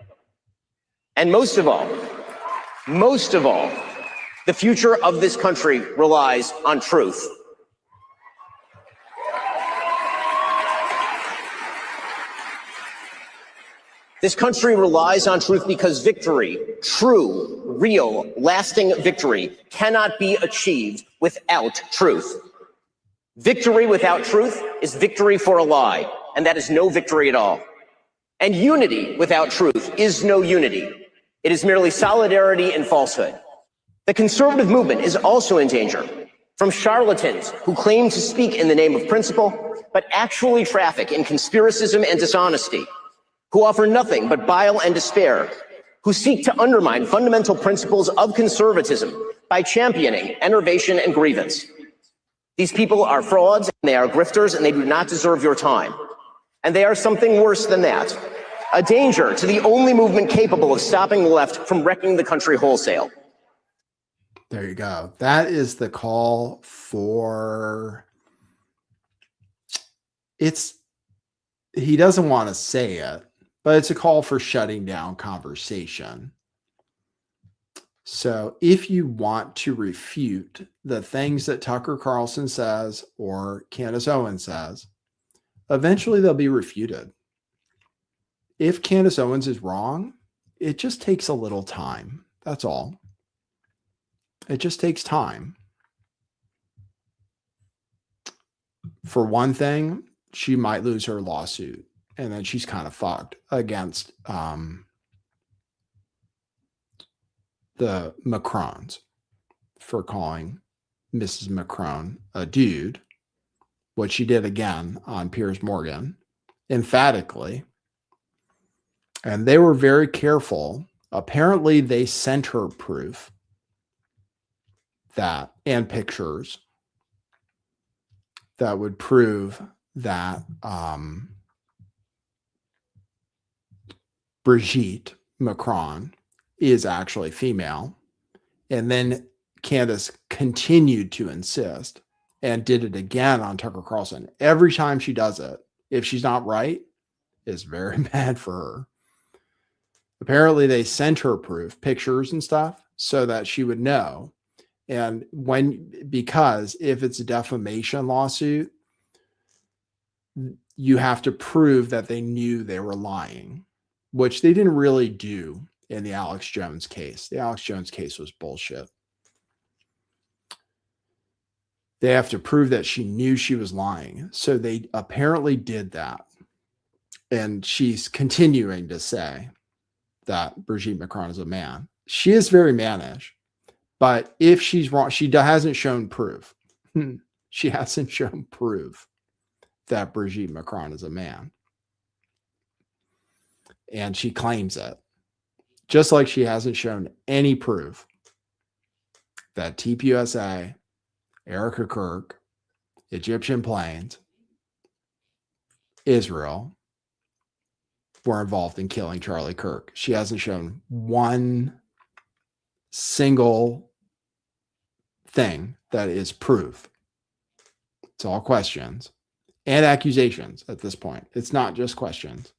H: And most of all, the future of this country relies on truth. This country relies on truth because victory, true, real, lasting victory, cannot be achieved without truth. Victory without truth is victory for a lie, and that is no victory at all. And unity without truth is no unity. It is merely solidarity in falsehood. The conservative movement is also in danger from charlatans who claim to speak in the name of principle, but actually traffic in conspiracism and dishonesty, who offer nothing but bile and despair, who seek to undermine fundamental principles of conservatism by championing enervation and grievance. These people are frauds, and they are grifters, and they do not deserve your time. And they are something worse than that: a danger to the only movement capable of stopping the left from wrecking the country wholesale.
A: There you go. That is the call for... He doesn't want to say it, but it's a call for shutting down conversation. So if you want to refute the things that Tucker Carlson says or Candace Owens says, eventually they'll be refuted. If Candace Owens is wrong, it just takes a little time. That's all. It just takes time. For one thing, she might lose her lawsuit, and then she's kind of fucked against the Macrons for calling Mrs. Macron a dude, which she did again on Piers Morgan, emphatically. And they were very careful. Apparently, they sent her proof that, and pictures that would prove that Brigitte Macron is actually female. And then Candace continued to insist and did it again on Tucker Carlson. Every time she does it, if she's not right, it's very bad for her. Apparently they sent her proof, pictures and stuff, so that she would know. And because if it's a defamation lawsuit, you have to prove that they knew they were lying, which they didn't really do in the Alex Jones case. The Alex Jones case was bullshit. They have to prove that she knew she was lying. So they apparently did that. And she's continuing to say that Brigitte Macron is a man. She is very mannish. But if she's wrong, she hasn't shown proof. She hasn't shown proof that Brigitte Macron is a man. And she claims it. Just like she hasn't shown any proof that TPUSA, Erika Kirk, Egyptian planes, Israel were involved in killing Charlie Kirk. She hasn't shown one single thing that is proof. It's all questions and accusations at this point. It's not just questions.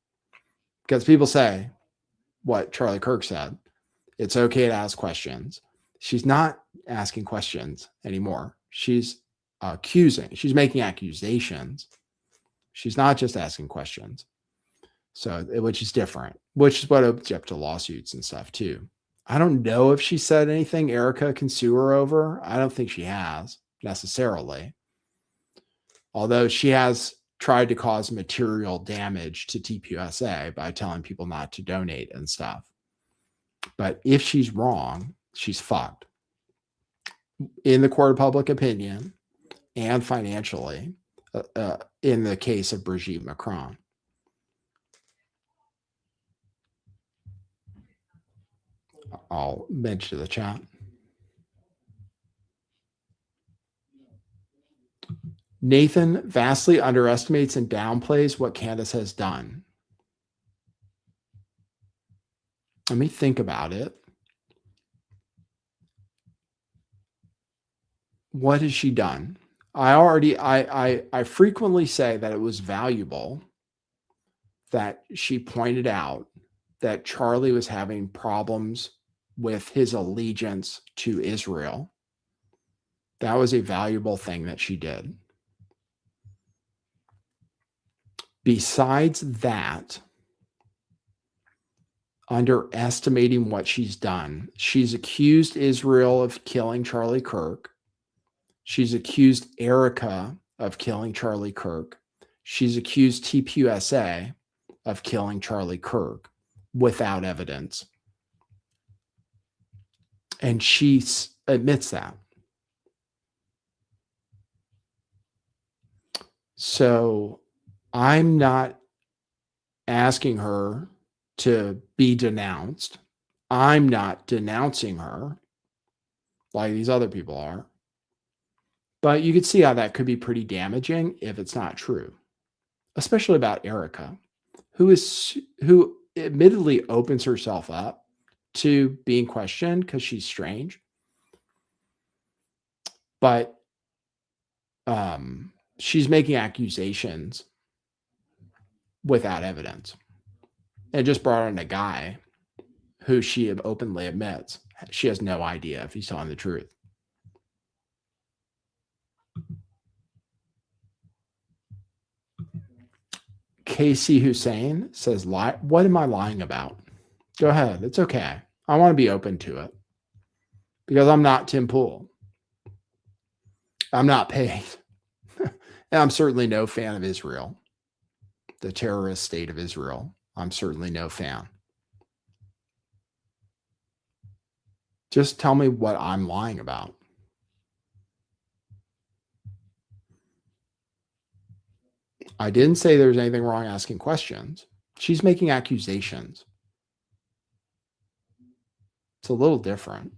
A: Because people say what Charlie Kirk said. It's okay to ask questions. She's not asking questions anymore. She's accusing. She's making accusations. She's not just asking questions. So, which is different, which is what opens you up to lawsuits and stuff too. I don't know if she said anything Erika can sue her over. I don't think she has necessarily. Although she has tried to cause material damage to TPUSA by telling people not to donate and stuff. But if she's wrong, she's fucked. In the court of public opinion and financially, in the case of Brigitte Macron. I'll mention the chat. Nathan vastly underestimates and downplays what Candace has done. Let me think about it. What has she done? I frequently say that it was valuable that she pointed out that Charlie was having problems with his allegiance to Israel. That was a valuable thing that she did. Besides that, underestimating what she's done, she's accused Israel of killing Charlie Kirk. She's accused Erika of killing Charlie Kirk. She's accused TPUSA of killing Charlie Kirk without evidence. And she admits that. So I'm not asking her to be denounced. I'm not denouncing her like these other people are. But you could see how that could be pretty damaging if it's not true, especially about Erika, who admittedly opens herself up to being questioned because she's strange. But she's making accusations without evidence. And just brought in a guy who she openly admits she has no idea if he's telling the truth. Casey Hussein says, what am I lying about? Go ahead. It's okay. I want to be open to it because I'm not Tim Pool. I'm not paid. And I'm certainly no fan of Israel, the terrorist state of Israel. I'm certainly no fan. Just tell me what I'm lying about. I didn't say there's anything wrong asking questions. She's making accusations. It's a little different.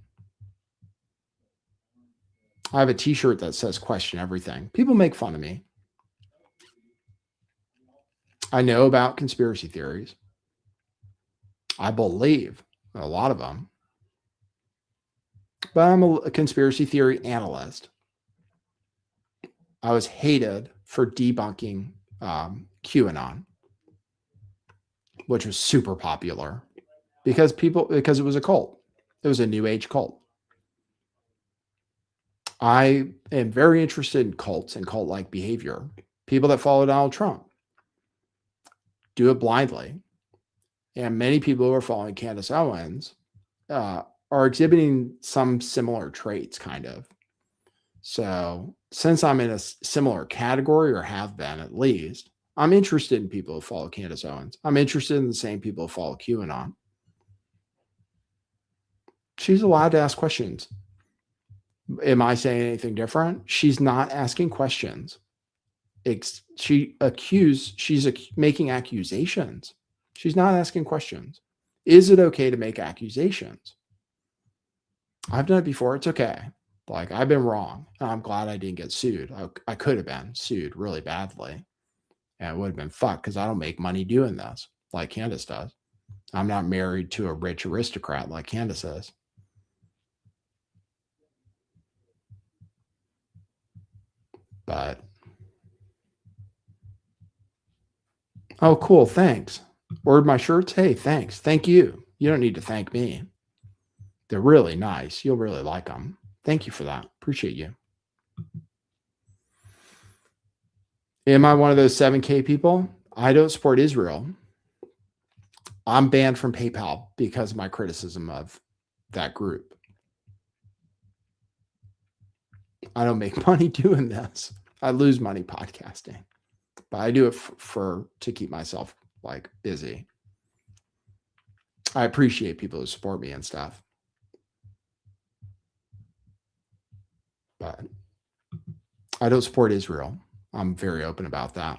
A: I have a t-shirt that says question everything. People make fun of me. I know about conspiracy theories. I believe a lot of them. But I'm a conspiracy theory analyst. I was hated for debunking QAnon, which was super popular because it was a cult. It was a new age cult. I am very interested in cults and cult-like behavior. People that follow Donald Trump do it blindly. And many people who are following Candace Owens are exhibiting some similar traits, kind of. So since I'm in a similar category, or have been at least, I'm interested in people who follow Candace Owens. I'm interested in the same people who follow QAnon. She's allowed to ask questions. Am I saying anything different? She's not asking questions. She's making accusations. She's not asking questions. Is it okay to make accusations? I've done it before. It's okay. Like, I've been wrong. I'm glad I didn't get sued. I could have been sued really badly. And it would have been fucked because I don't make money doing this like Candace does. I'm not married to a rich aristocrat like Candace is. But, oh, cool. Thanks. Ordered my shirts. Hey, thanks. Thank you. You don't need to thank me. They're really nice. You'll really like them. Thank you for that. Appreciate you. Am I one of those 7K people? I don't support Israel. I'm banned from PayPal because of my criticism of that group. I don't make money doing this. I lose money podcasting, but I do it to keep myself like busy. I appreciate people who support me and stuff, but I don't support Israel. I'm very open about that.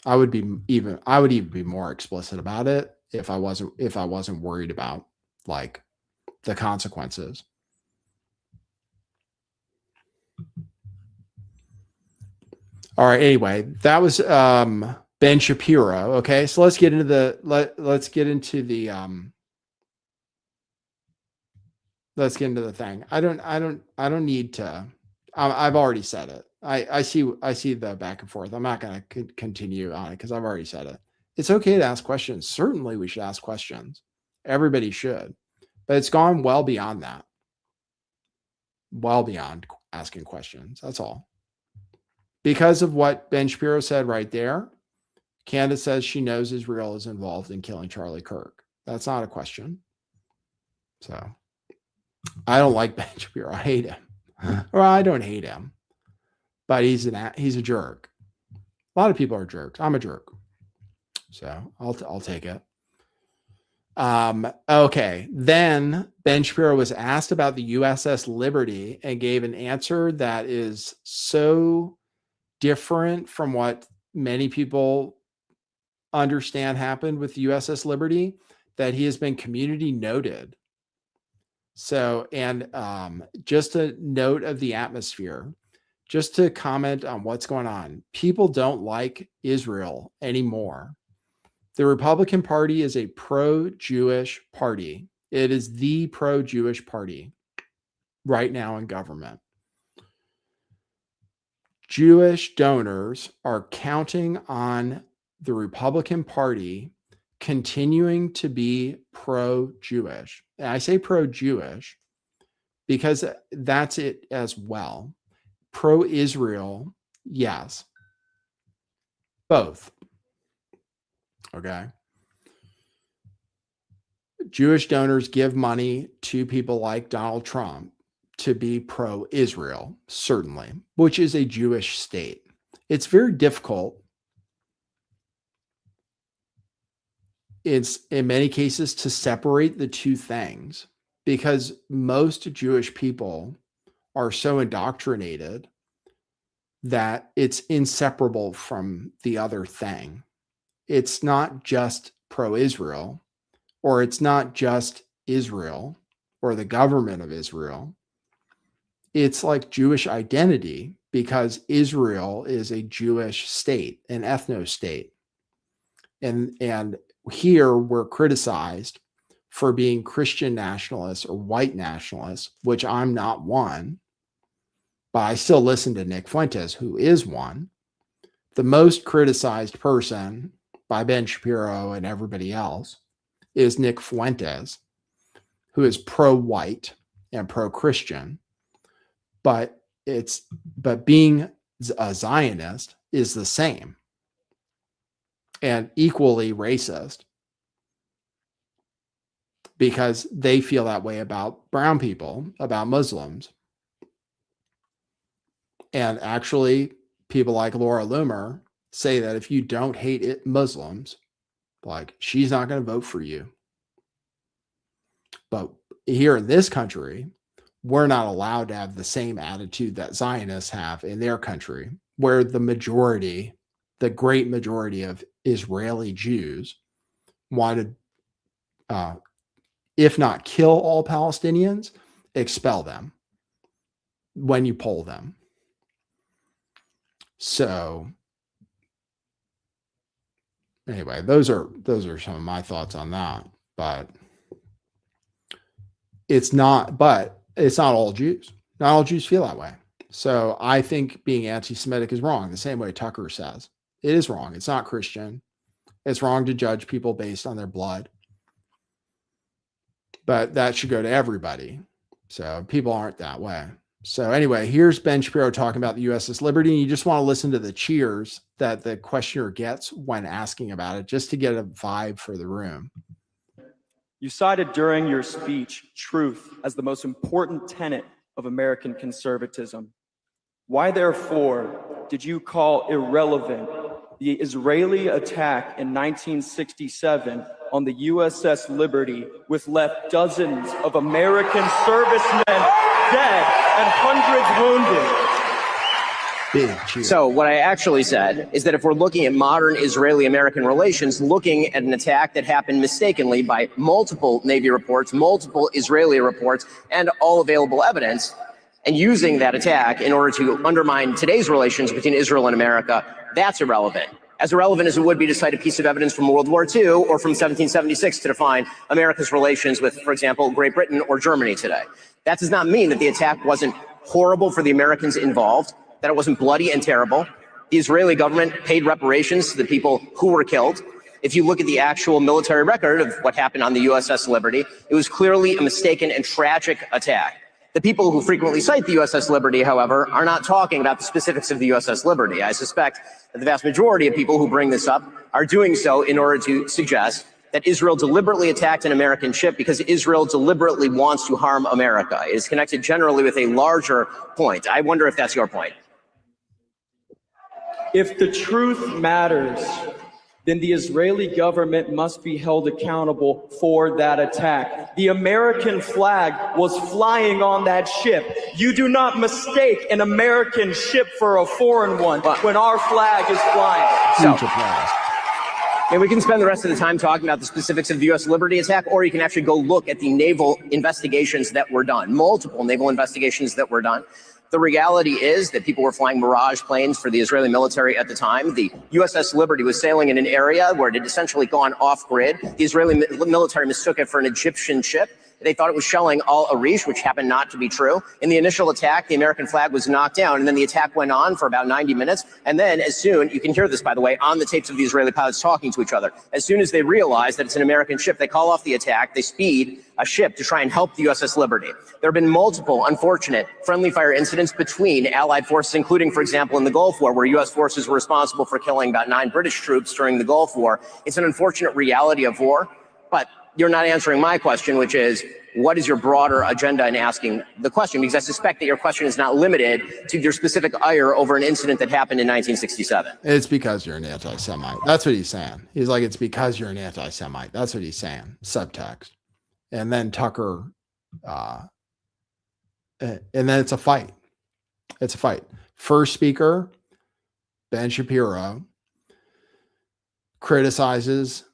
A: I would even be more explicit about it if I wasn't worried about like the consequences. All right. Anyway, that was Ben Shapiro. Okay, so let's get into the thing. I don't need to. I've already said it. I see the back and forth. I'm not going to continue on it because I've already said it. It's okay to ask questions. Certainly, we should ask questions. Everybody should, but it's gone well beyond that. Well beyond asking questions. That's all. Because of what Ben Shapiro said right there, Candace says she knows Israel is involved in killing Charlie Kirk. That's not a question. So I don't like Ben Shapiro. I hate him. Or I don't hate him, but he's a jerk. A lot of people are jerks. I'm a jerk. So I'll take it. Okay. Then Ben Shapiro was asked about the USS Liberty and gave an answer that is so different from what many people understand happened with the USS Liberty that he has been community noted. So, and just a note of the atmosphere, just to comment on what's going on. People don't like Israel anymore. The Republican Party is a pro-Jewish party. It is the pro-Jewish party right now in government. Jewish donors are counting on the Republican Party continuing to be pro-Jewish. And I say pro-Jewish because that's it as well. Pro-Israel, yes. Both. Okay. Jewish donors give money to people like Donald Trump to be pro-Israel, certainly, which is a Jewish state. It's very difficult. It's in many cases to separate the two things because most Jewish people are so indoctrinated that it's inseparable from the other thing. It's not just pro-Israel, or it's not just Israel or the government of Israel. It's like Jewish identity because Israel is a Jewish state, an ethno state. And here we're criticized for being Christian nationalists or white nationalists, which I'm not one, but I still listen to Nick Fuentes, who is one. The most criticized person by Ben Shapiro and everybody else is Nick Fuentes, who is pro-white and pro-Christian, but being a Zionist is the same and equally racist, because they feel that way about brown people, about Muslims. And actually, people like Laura Loomer say that if you don't hate Muslims, like, she's not going to vote for you. But here in this country, we're not allowed to have the same attitude that Zionists have in their country, where the great majority of Israeli Jews wanted, if not kill all Palestinians, expel them when you poll them. So anyway, those are some of my thoughts on that. But it's not all Jews. Not all Jews feel that way. So I think being anti-Semitic is wrong, the same way Tucker says. It is wrong. It's not Christian. It's wrong to judge people based on their blood. But that should go to everybody. So people aren't that way. So anyway, here's Ben Shapiro talking about the USS Liberty. And you just want to listen to the cheers that the questioner gets when asking about it, just to get a vibe for the room.
I: You cited during your speech truth as the most important tenet of American conservatism. Why, therefore, did you call irrelevant the Israeli attack in 1967 on the USS Liberty, which left dozens of American servicemen dead and hundreds wounded?
H: So what I actually said is that if we're looking at modern Israeli-American relations, looking at an attack that happened mistakenly by multiple Navy reports, multiple Israeli reports, and all available evidence, and using that attack in order to undermine today's relations between Israel and America, that's irrelevant. As irrelevant as it would be to cite a piece of evidence from World War II or from 1776 to define America's relations with, for example, Great Britain or Germany today. That does not mean that the attack wasn't horrible for the Americans involved, that it wasn't bloody and terrible. The Israeli government paid reparations to the people who were killed. If you look at the actual military record of what happened on the USS Liberty, it was clearly a mistaken and tragic attack. The people who frequently cite the USS Liberty, however, are not talking about the specifics of the USS Liberty. I suspect that the vast majority of people who bring this up are doing so in order to suggest that Israel deliberately attacked an American ship because Israel deliberately wants to harm America. It is connected generally with a larger point. I wonder if that's your point.
I: If the truth matters, then the Israeli government must be held accountable for that attack. The American flag was flying on that ship. You do not mistake an American ship for a foreign one when our flag is flying.
H: So, and we can spend the rest of the time talking about the specifics of the U.S. Liberty attack, or you can actually go look at the naval investigations that were done, multiple naval investigations that were done. The reality is that people were flying Mirage planes for the Israeli military at the time. The USS Liberty was sailing in an area where it had essentially gone off-grid. The Israeli military mistook it for an Egyptian ship. They thought it was shelling Al Arish, which happened not to be true. In the initial attack, the American flag was knocked down, and then the attack went on for about 90 minutes. And then as soon, you can hear this, by the way, on the tapes of the Israeli pilots talking to each other, as soon as they realize that it's an American ship, they call off the attack, they speed a ship to try and help the USS Liberty. There have been multiple unfortunate friendly fire incidents between Allied forces, including, for example, in the Gulf War, where U.S. forces were responsible for killing about 9 British troops during the Gulf War. It's an unfortunate reality of war, but you're not answering my question, which is, what is your broader agenda in asking the question? Because I suspect that your question is not limited to your specific ire over an incident that happened in 1967.
A: It's because you're an anti-Semite. That's what he's saying. He's like, it's because you're an anti-Semite. That's what he's saying. Subtext. And then Tucker, and then it's a fight. It's a fight. First speaker, Ben Shapiro, criticizes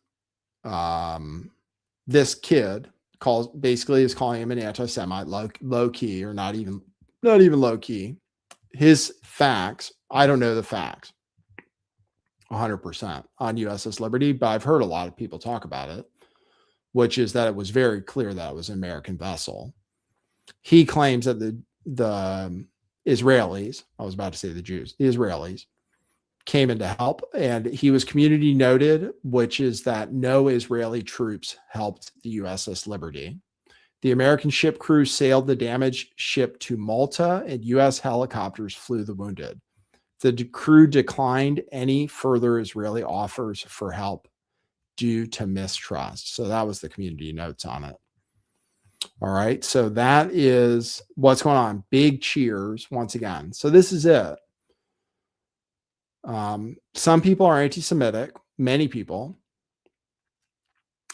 A: this kid, is calling him an anti-Semite, low key, or not even low key. His facts, I don't know the facts 100% on USS Liberty, but I've heard a lot of people talk about it, which is that it was very clear that it was an American vessel. He claims that the Israelis, I was about to say the Jews, the Israelis, came in to help, and he was community noted, which is that no Israeli troops helped the USS Liberty. The American ship crew sailed the damaged ship to Malta, and U.S. helicopters flew the wounded. The crew declined any further Israeli offers for help due to mistrust. So that was the community notes on it. All right. So that is what's going on. Big cheers once again. So this is it. Some people are anti-Semitic. Many people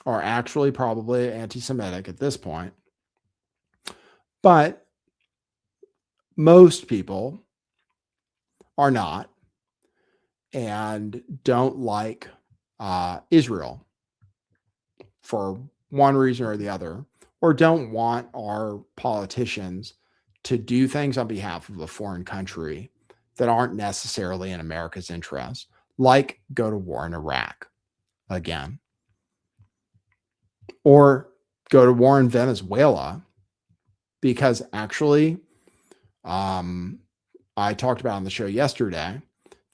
A: are actually probably anti-Semitic at this point. But most people are not and don't like Israel for one reason or the other, or don't want our politicians to do things on behalf of a foreign country that aren't necessarily in America's interest, like go to war in Iraq again, or go to war in Venezuela, because actually, I talked about on the show yesterday,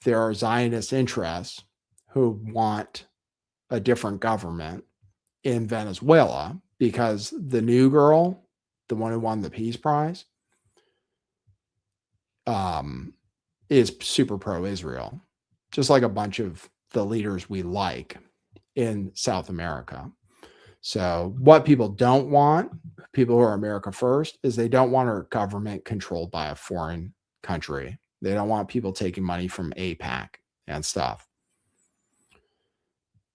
A: there are Zionist interests who want a different government in Venezuela, because the new girl, the one who won the Peace Prize, is super pro-Israel, just like a bunch of the leaders we like in South America. So what people don't want, people who are America first, is they don't want our government controlled by a foreign country. They don't want people taking money from AIPAC and stuff.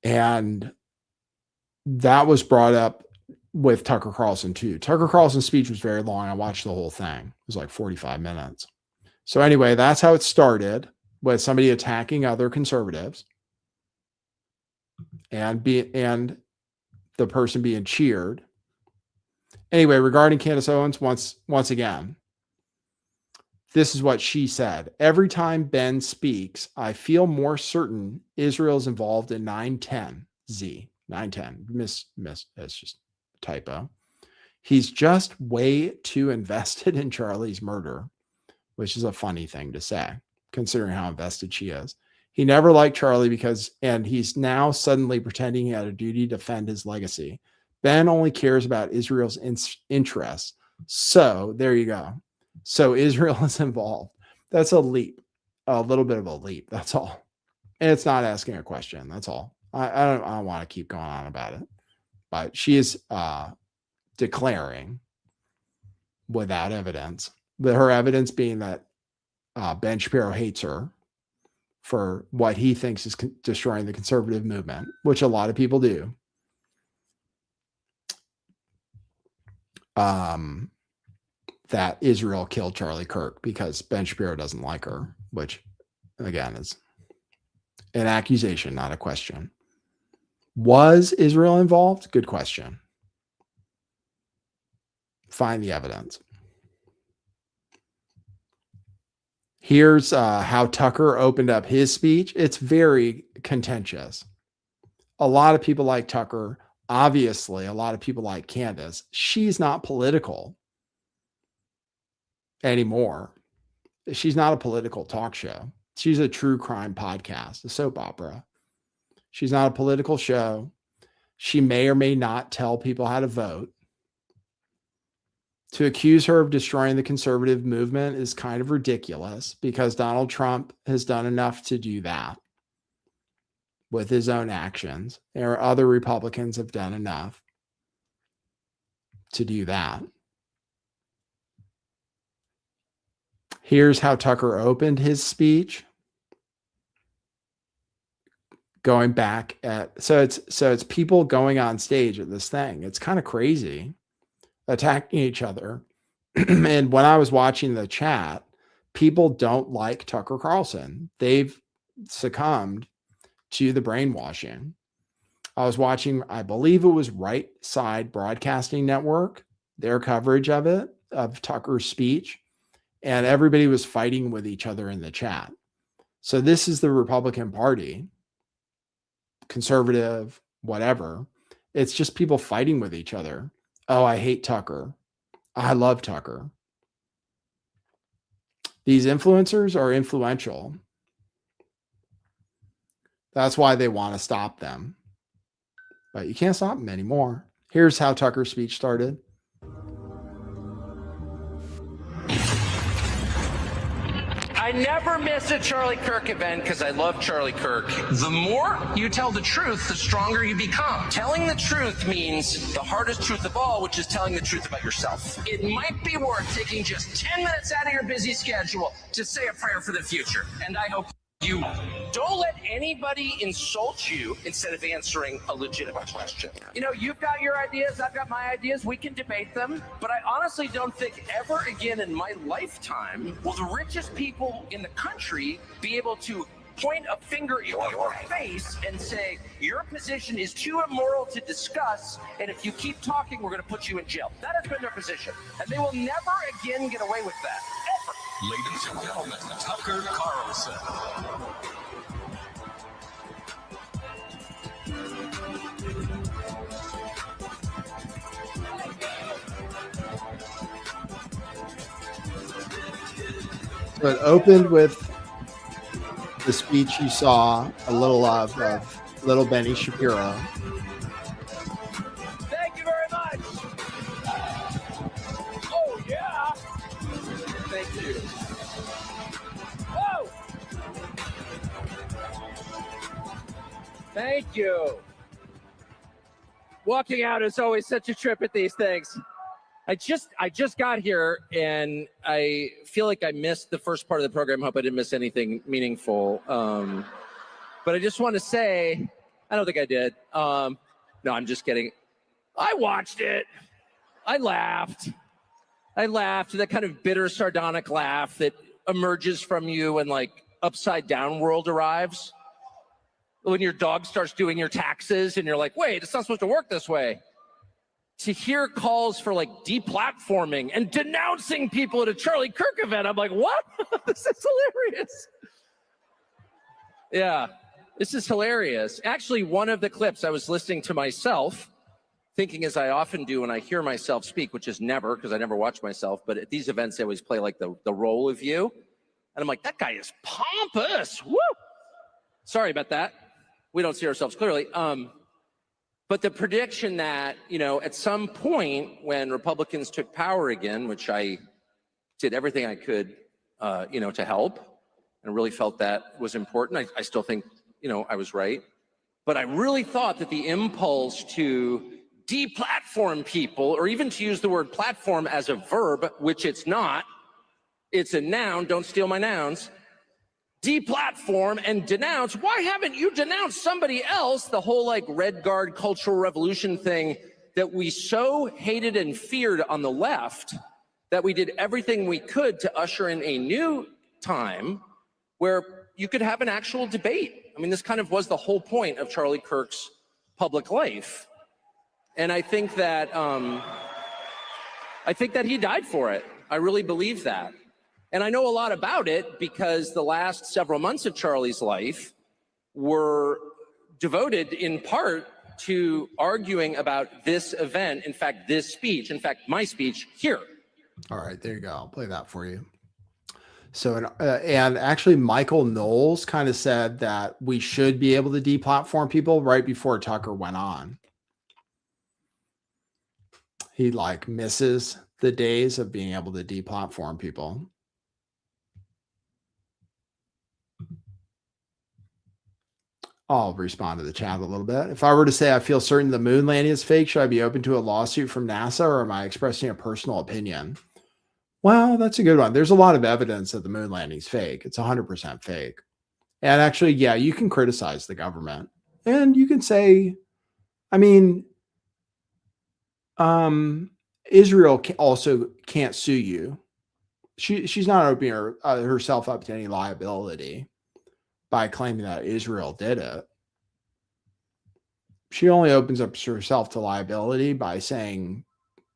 A: And that was brought up with Tucker Carlson too. Tucker Carlson's speech was very long. I watched the whole thing. It was like 45 minutes. So anyway, that's how it started, with somebody attacking other conservatives and the person being cheered. Anyway, regarding Candace Owens, once again, this is what she said. Every time Ben speaks, I feel more certain Israel's involved in 9/10. 9/10. Miss, it's just a typo. He's just way too invested in Charlie's murder, which is a funny thing to say, considering how invested she is. He never liked Charlie and he's now suddenly pretending he had a duty to defend his legacy. Ben only cares about Israel's interests. So there you go. So Israel is involved. That's a leap, a little bit of a leap. That's all. And it's not asking a question. That's all. I don't want to keep going on about it, but she is declaring without evidence, but her evidence being that Ben Shapiro hates her for what he thinks is destroying the conservative movement, which a lot of people do. That Israel killed Charlie Kirk because Ben Shapiro doesn't like her, which again is an accusation, not a question. Was Israel involved? Good question. Find the evidence. Here's how Tucker opened up his speech. It's very contentious. A lot of people like Tucker. Obviously, a lot of people like Candace. She's not political anymore. She's not a political talk show. She's a true crime podcast, a soap opera. She's not a political show. She may or may not tell people how to vote. To accuse her of destroying the conservative movement is kind of ridiculous, because Donald Trump has done enough to do that with his own actions. There are other Republicans have done enough to do that. Here's how Tucker opened his speech. Going back at, so it's people going on stage at this thing. It's kind of crazy, attacking each other. And when I was watching the chat, people don't like Tucker Carlson. They've succumbed to the brainwashing. I was watching, I believe it was Right Side Broadcasting Network, their coverage of it, of Tucker's speech, and everybody was fighting with each other in the chat. So this is the Republican Party, conservative, whatever. It's just people fighting with each other. Oh, I hate Tucker. I love Tucker. These influencers are influential. That's why they want to stop them. But you can't stop them anymore. Here's how Tucker's speech started.
J: I never miss a Charlie Kirk event because I love Charlie Kirk. The more you tell the truth, the stronger you become. Telling the truth means the hardest truth of all, which is telling the truth about yourself. It might be worth taking just 10 minutes out of your busy schedule to say a prayer for the future. And I hope you don't let anybody insult you instead of answering a legitimate question. You know, you've got your ideas, I've got my ideas, we can debate them, but I honestly don't think ever again in my lifetime will the richest people in the country be able to point a finger in your face and say, your position is too immoral to discuss, and if you keep talking, we're going to put you in jail. That has been their position, and they will never again get away with that, ever.
K: Ladies and gentlemen, Tucker Carlson.
A: So it opened with the speech you saw a little of little Benny Shapiro.
J: Thank you very much. Oh, yeah. Thank you. Whoa. Thank you. Walking out is always such a trip at these things. I just got here and I feel like I missed the first part of the program. Hope I didn't miss anything meaningful. But I just want to say, I don't think I did. No, I'm just kidding. I watched it. I laughed. That kind of bitter, sardonic laugh that emerges from you when like Upside Down World arrives. When your dog starts doing your taxes and you're like, wait, it's not supposed to work this way. To hear calls for like deplatforming and denouncing people at a Charlie Kirk event, I'm like, what? This is hilarious. Yeah, this is hilarious. Actually, one of the clips I was listening to myself, thinking as I often do when I hear myself speak, which is never, because I never watch myself, but at these events, they always play like the role of you. And I'm like, that guy is pompous. Woo! Sorry about that. We don't see ourselves clearly. But the prediction that, you know, at some point when Republicans took power again, which I did everything I could, you know, to help, and really felt that was important. I still think, you know, I was right. But I really thought that the impulse to deplatform people, or even to use the word platform as a verb, which it's not, it's a noun, don't steal my nouns, deplatform and denounce. Why haven't you denounced somebody else? The whole like Red Guard cultural revolution thing that we so hated and feared on the left that we did everything we could to usher in a new time where you could have an actual debate. I mean, this kind of was the whole point of Charlie Kirk's public life. And I think that he died for it. I really believe that. And I know a lot about it because the last several months of Charlie's life were devoted in part to arguing about this event. In fact, this speech, in fact, my speech here.
A: All right, there you go. I'll play that for you. So, and actually Michael Knowles kind of said that we should be able to deplatform people right before Tucker went on. He like misses the days of being able to deplatform people. I'll respond to the chat a little bit. If I were to say I feel certain the moon landing is fake, should I be open to a lawsuit from NASA, or am I expressing a personal opinion? Well, that's a good one. There's a lot of evidence that the moon landing is fake. It's 100% fake. And actually, yeah, you can criticize the government. And you can say, I mean, Israel also can't sue you. She's not opening herself up to any liability by claiming that Israel did it. She only opens up herself to liability by saying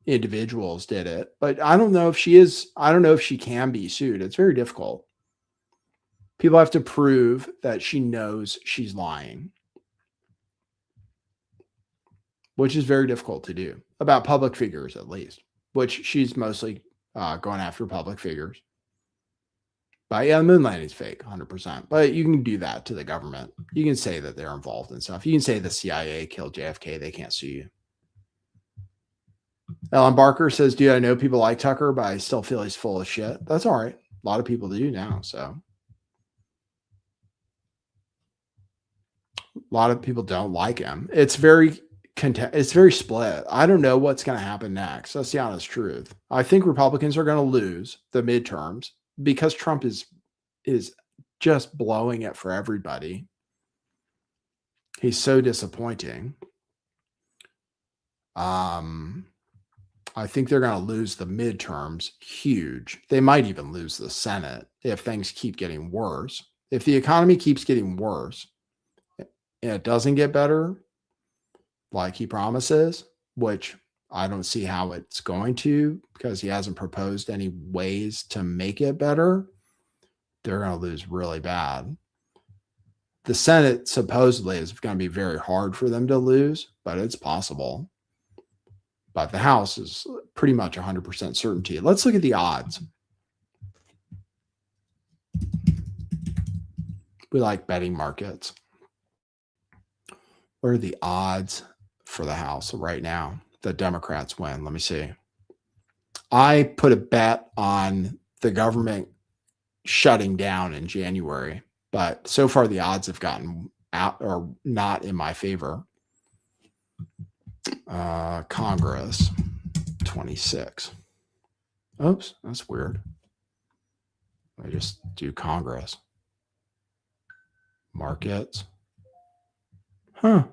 A: individuals did it. But I don't know if she can be sued. It's very difficult. People have to prove that she knows she's lying, which is very difficult to do about public figures, at least, which she's mostly going after public figures. But yeah, the moon landing's fake, 100%. But you can do that to the government. You can say that they're involved in stuff. You can say the CIA killed JFK. They can't sue you. Ellen Barker says, dude, I know people like Tucker, but I still feel he's full of shit. That's all right. A lot of people do now. So a lot of people don't like him. It's very split. I don't know what's going to happen next. That's the honest truth. I think Republicans are going to lose the midterms because Trump is just blowing it for everybody. He's so disappointing. I think they're going to lose the midterms huge. They might even lose the Senate if things keep getting worse. If the economy keeps getting worse and it doesn't get better, like he promises, which I don't see how it's going to because he hasn't proposed any ways to make it better, they're going to lose really bad. The Senate supposedly is going to be very hard for them to lose, but it's possible. But the House is pretty much 100% certainty. Let's look at the odds. We like betting markets. What are the odds for the House right now? The Democrats win. Let me see. I put a bet on the government shutting down in January, but so far the odds have gotten out or not in my favor. Congress 26. Oops, that's weird. I just do Congress. Markets. Huh.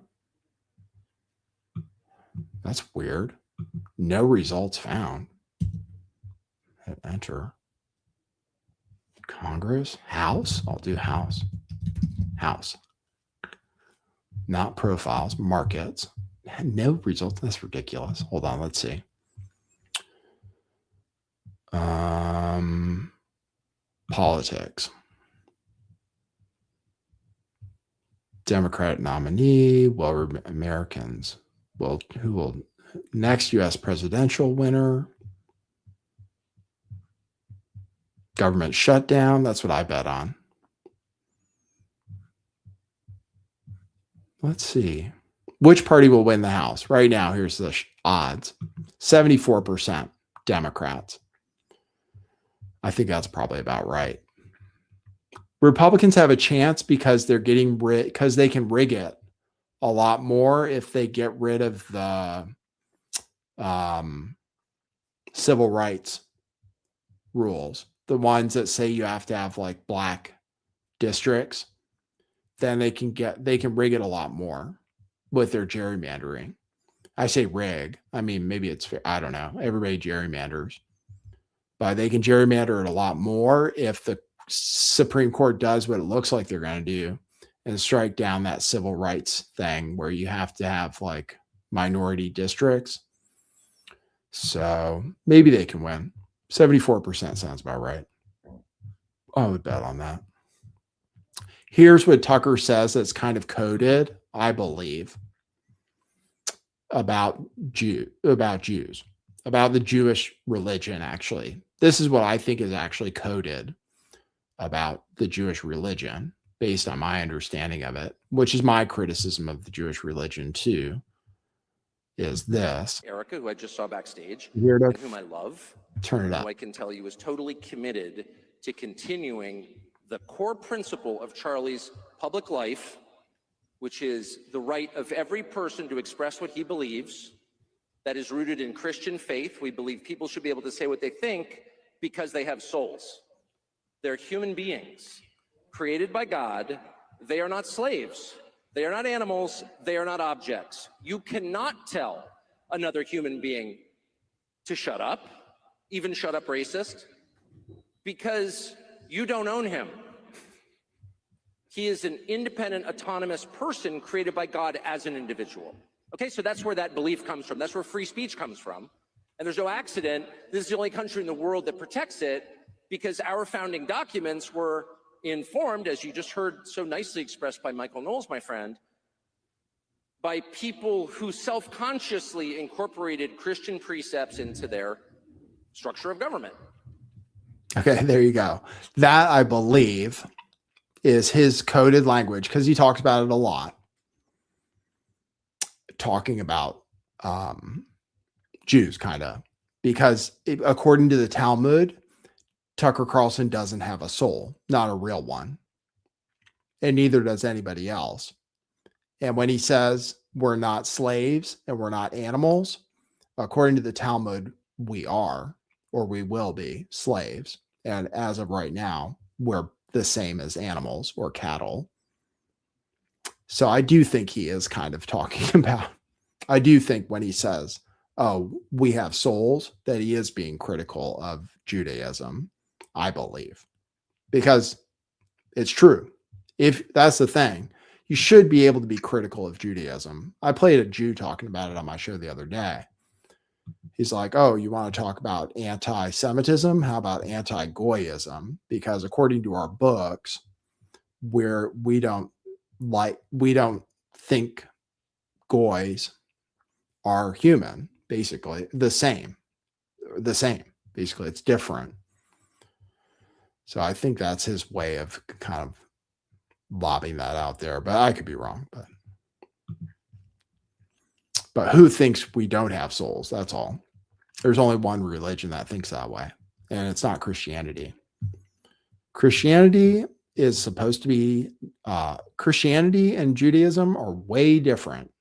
A: That's weird. No results found. Hit enter. Congress. House. I'll do House. House. Not profiles. Markets. No results. That's ridiculous. Hold on. Let's see. Politics. Democratic nominee. Well, Americans. Well, who will next U.S. presidential winner? Government shutdown. That's what I bet on. Let's see. Which party will win the House? Right now, here's the odds. 74% Democrats. I think that's probably about right. Republicans have a chance because they're getting rid, because they can rig it a lot more if they get rid of the civil rights rules. The ones that say you have to have like black districts, then they can rig it a lot more with their gerrymandering. I say rig. I mean, maybe it's, I don't know. Everybody gerrymanders. But they can gerrymander it a lot more if the Supreme Court does what it looks like they're going to do and strike down that civil rights thing where you have to have like minority districts. So maybe they can win. 74% sounds about right. I would bet on that. Here's what Tucker says that's kind of coded, I believe, about Jews, about the Jewish religion, actually. This is what I think is actually coded about the Jewish religion based on my understanding of it, which is my criticism of the Jewish religion too, is this.
J: Erika, who I just saw backstage,
A: and
J: whom I love,
A: turn it up.
J: Who I can tell you is totally committed to continuing the core principle of Charlie's public life, which is the right of every person to express what he believes. That is rooted in Christian faith. We believe people should be able to say what they think because they have souls. They're human beings created by God. They are not slaves. They are not animals. They are not objects. You cannot tell another human being to shut up, even shut up racist, because you don't own him. He is an independent, autonomous person created by God as an individual. Okay, so that's where that belief comes from. That's where free speech comes from. And there's no accident. This is the only country in the world that protects it because our founding documents were informed, as you just heard so nicely expressed by Michael Knowles, my friend, by people who self-consciously incorporated Christian precepts into their structure of government.
A: Okay, there you go. That, I believe, is his coded language, because he talks about it a lot, talking about Jews, kind of, because according to the Talmud, Tucker Carlson doesn't have a soul, not a real one, and neither does anybody else. And when he says we're not slaves and we're not animals, according to the Talmud, we are, or we will be, slaves. And as of right now, we're the same as animals or cattle. So I do think he is kind of talking about, I do think when he says, oh, we have souls, that he is being critical of Judaism, I believe, because it's true. If that's the thing, you should be able to be critical of Judaism. I played a Jew talking about it on my show the other day. He's like, oh, you want to talk about anti-Semitism? How about anti-Goyism? Because according to our books, we don't think Goys are human, basically. The same. Basically, it's different. So I think that's his way of kind of lobbing that out there, but I could be wrong. But who thinks we don't have souls? That's all. There's only one religion that thinks that way, and it's not Christianity. Christianity is supposed to be, Christianity and Judaism are way different.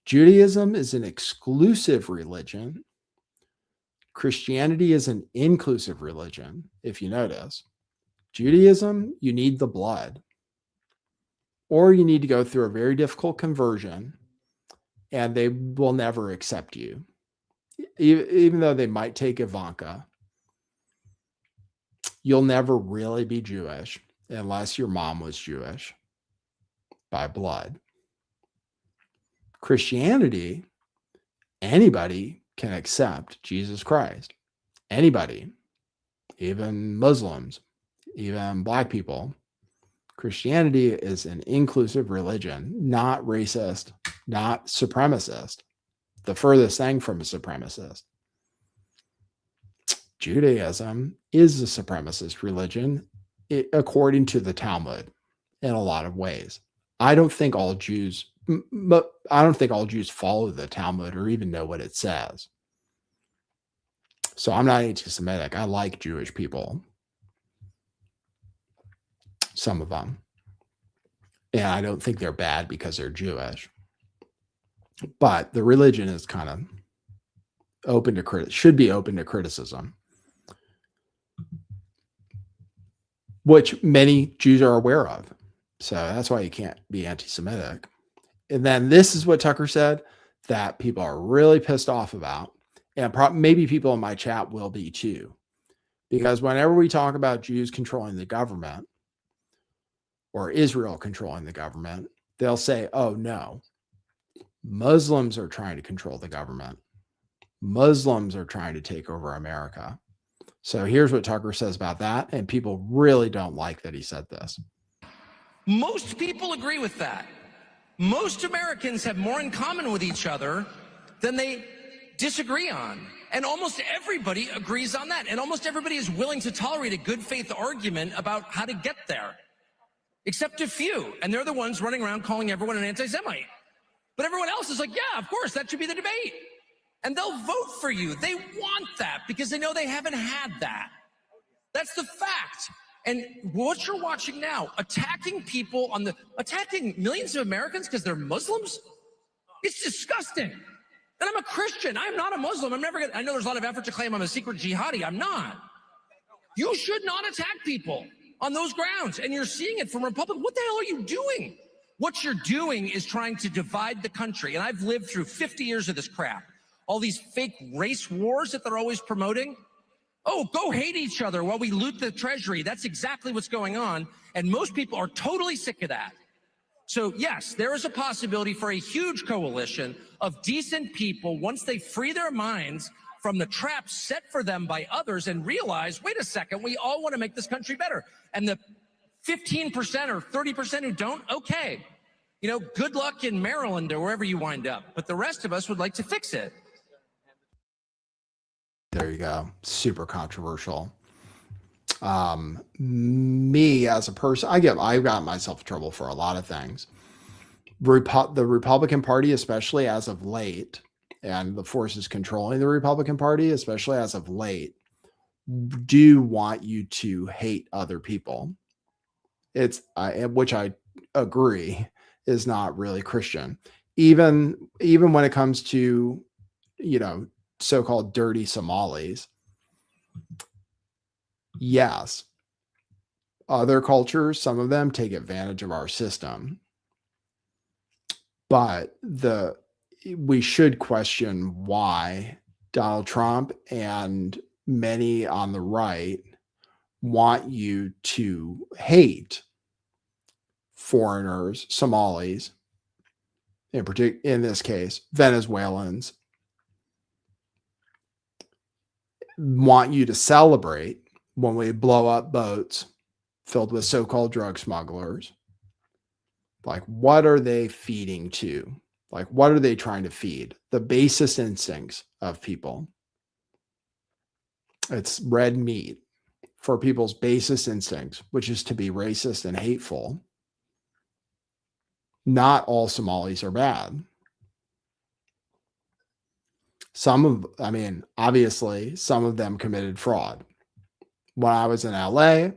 A: Judaism is an exclusive religion. Christianity is an inclusive religion, if you notice. Judaism, you need the blood, or you need to go through a very difficult conversion, and they will never accept you. Even though they might take Ivanka, you'll never really be Jewish unless your mom was Jewish by blood. Christianity, anybody can accept Jesus Christ. Anybody, even Muslims, even Black people. Christianity is an inclusive religion, not racist, not supremacist. The furthest thing from a supremacist. Judaism is a supremacist religion, according to the Talmud, in a lot of ways. I don't think all Jews follow the Talmud or even know what it says. So I'm not anti-Semitic. I like Jewish people. Some of them. And I don't think they're bad because they're Jewish. But the religion is kind of open to should be open to criticism, which many Jews are aware of. So that's why you can't be anti-Semitic. And then this is what Tucker said that people are really pissed off about. And maybe people in my chat will be too. Because whenever we talk about Jews controlling the government or Israel controlling the government, they'll say, oh no, Muslims are trying to control the government. Muslims are trying to take over America. So here's what Tucker says about that. And people really don't like that he said this.
J: Most people agree with that. Most Americans have more in common with each other than they disagree on. And almost everybody agrees on that. And almost everybody is willing to tolerate a good faith argument about how to get there. Except a few. And they're the ones running around calling everyone an anti-Semite. But everyone else is like, yeah, of course, that should be the debate. And they'll vote for you. They want that because they know they haven't had that. That's the fact. And what you're watching now, attacking millions of Americans because they're Muslims, it's disgusting. And I'm a Christian. I'm not a Muslim. I know there's a lot of effort to claim I'm a secret jihadi. I'm not. You should not attack people on those grounds. And you're seeing it from Republicans. What the hell are you doing? What you're doing is trying to divide the country. And I've lived through 50 years of this crap. All these fake race wars that they're always promoting. Oh, go hate each other while we loot the treasury. That's exactly what's going on. And most people are totally sick of that. So yes, there is a possibility for a huge coalition of decent people once they free their minds from the traps set for them by others and realize, wait a second, we all want to make this country better. And the 15% or 30% who don't, okay. You know, good luck in Maryland or wherever you wind up. But the rest of us would like to fix it.
A: There you go. Super controversial. Me as a person, I got myself in trouble for a lot of things. The Republican Party, especially as of late, and the forces controlling the Republican Party, especially as of late, do want you to hate other people. It's which I agree is not really Christian. Even when it comes to, so-called dirty Somalis. Yes, other cultures, some of them take advantage of our system, but we should question why Donald Trump and many on the right want you to hate foreigners, Somalis, in this case, Venezuelans, want you to celebrate when we blow up boats filled with so-called drug smugglers. Like, what are they feeding to? Like, what are they trying to feed? The basest instincts of people. It's red meat for people's basest instincts, which is to be racist and hateful. Not all Somalis are bad. Obviously, some of them committed fraud. When I was in LA,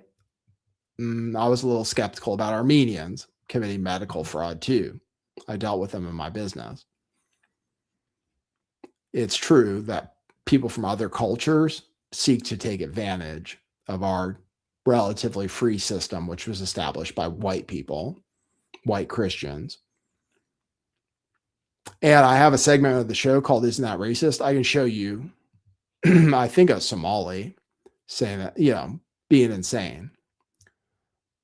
A: I was a little skeptical about Armenians committing medical fraud too. I dealt with them in my business. It's true that people from other cultures seek to take advantage of our relatively free system, which was established by white people, white Christians. And I have a segment of the show called Isn't That Racist? I can show you, I think, a Somali saying that, being insane.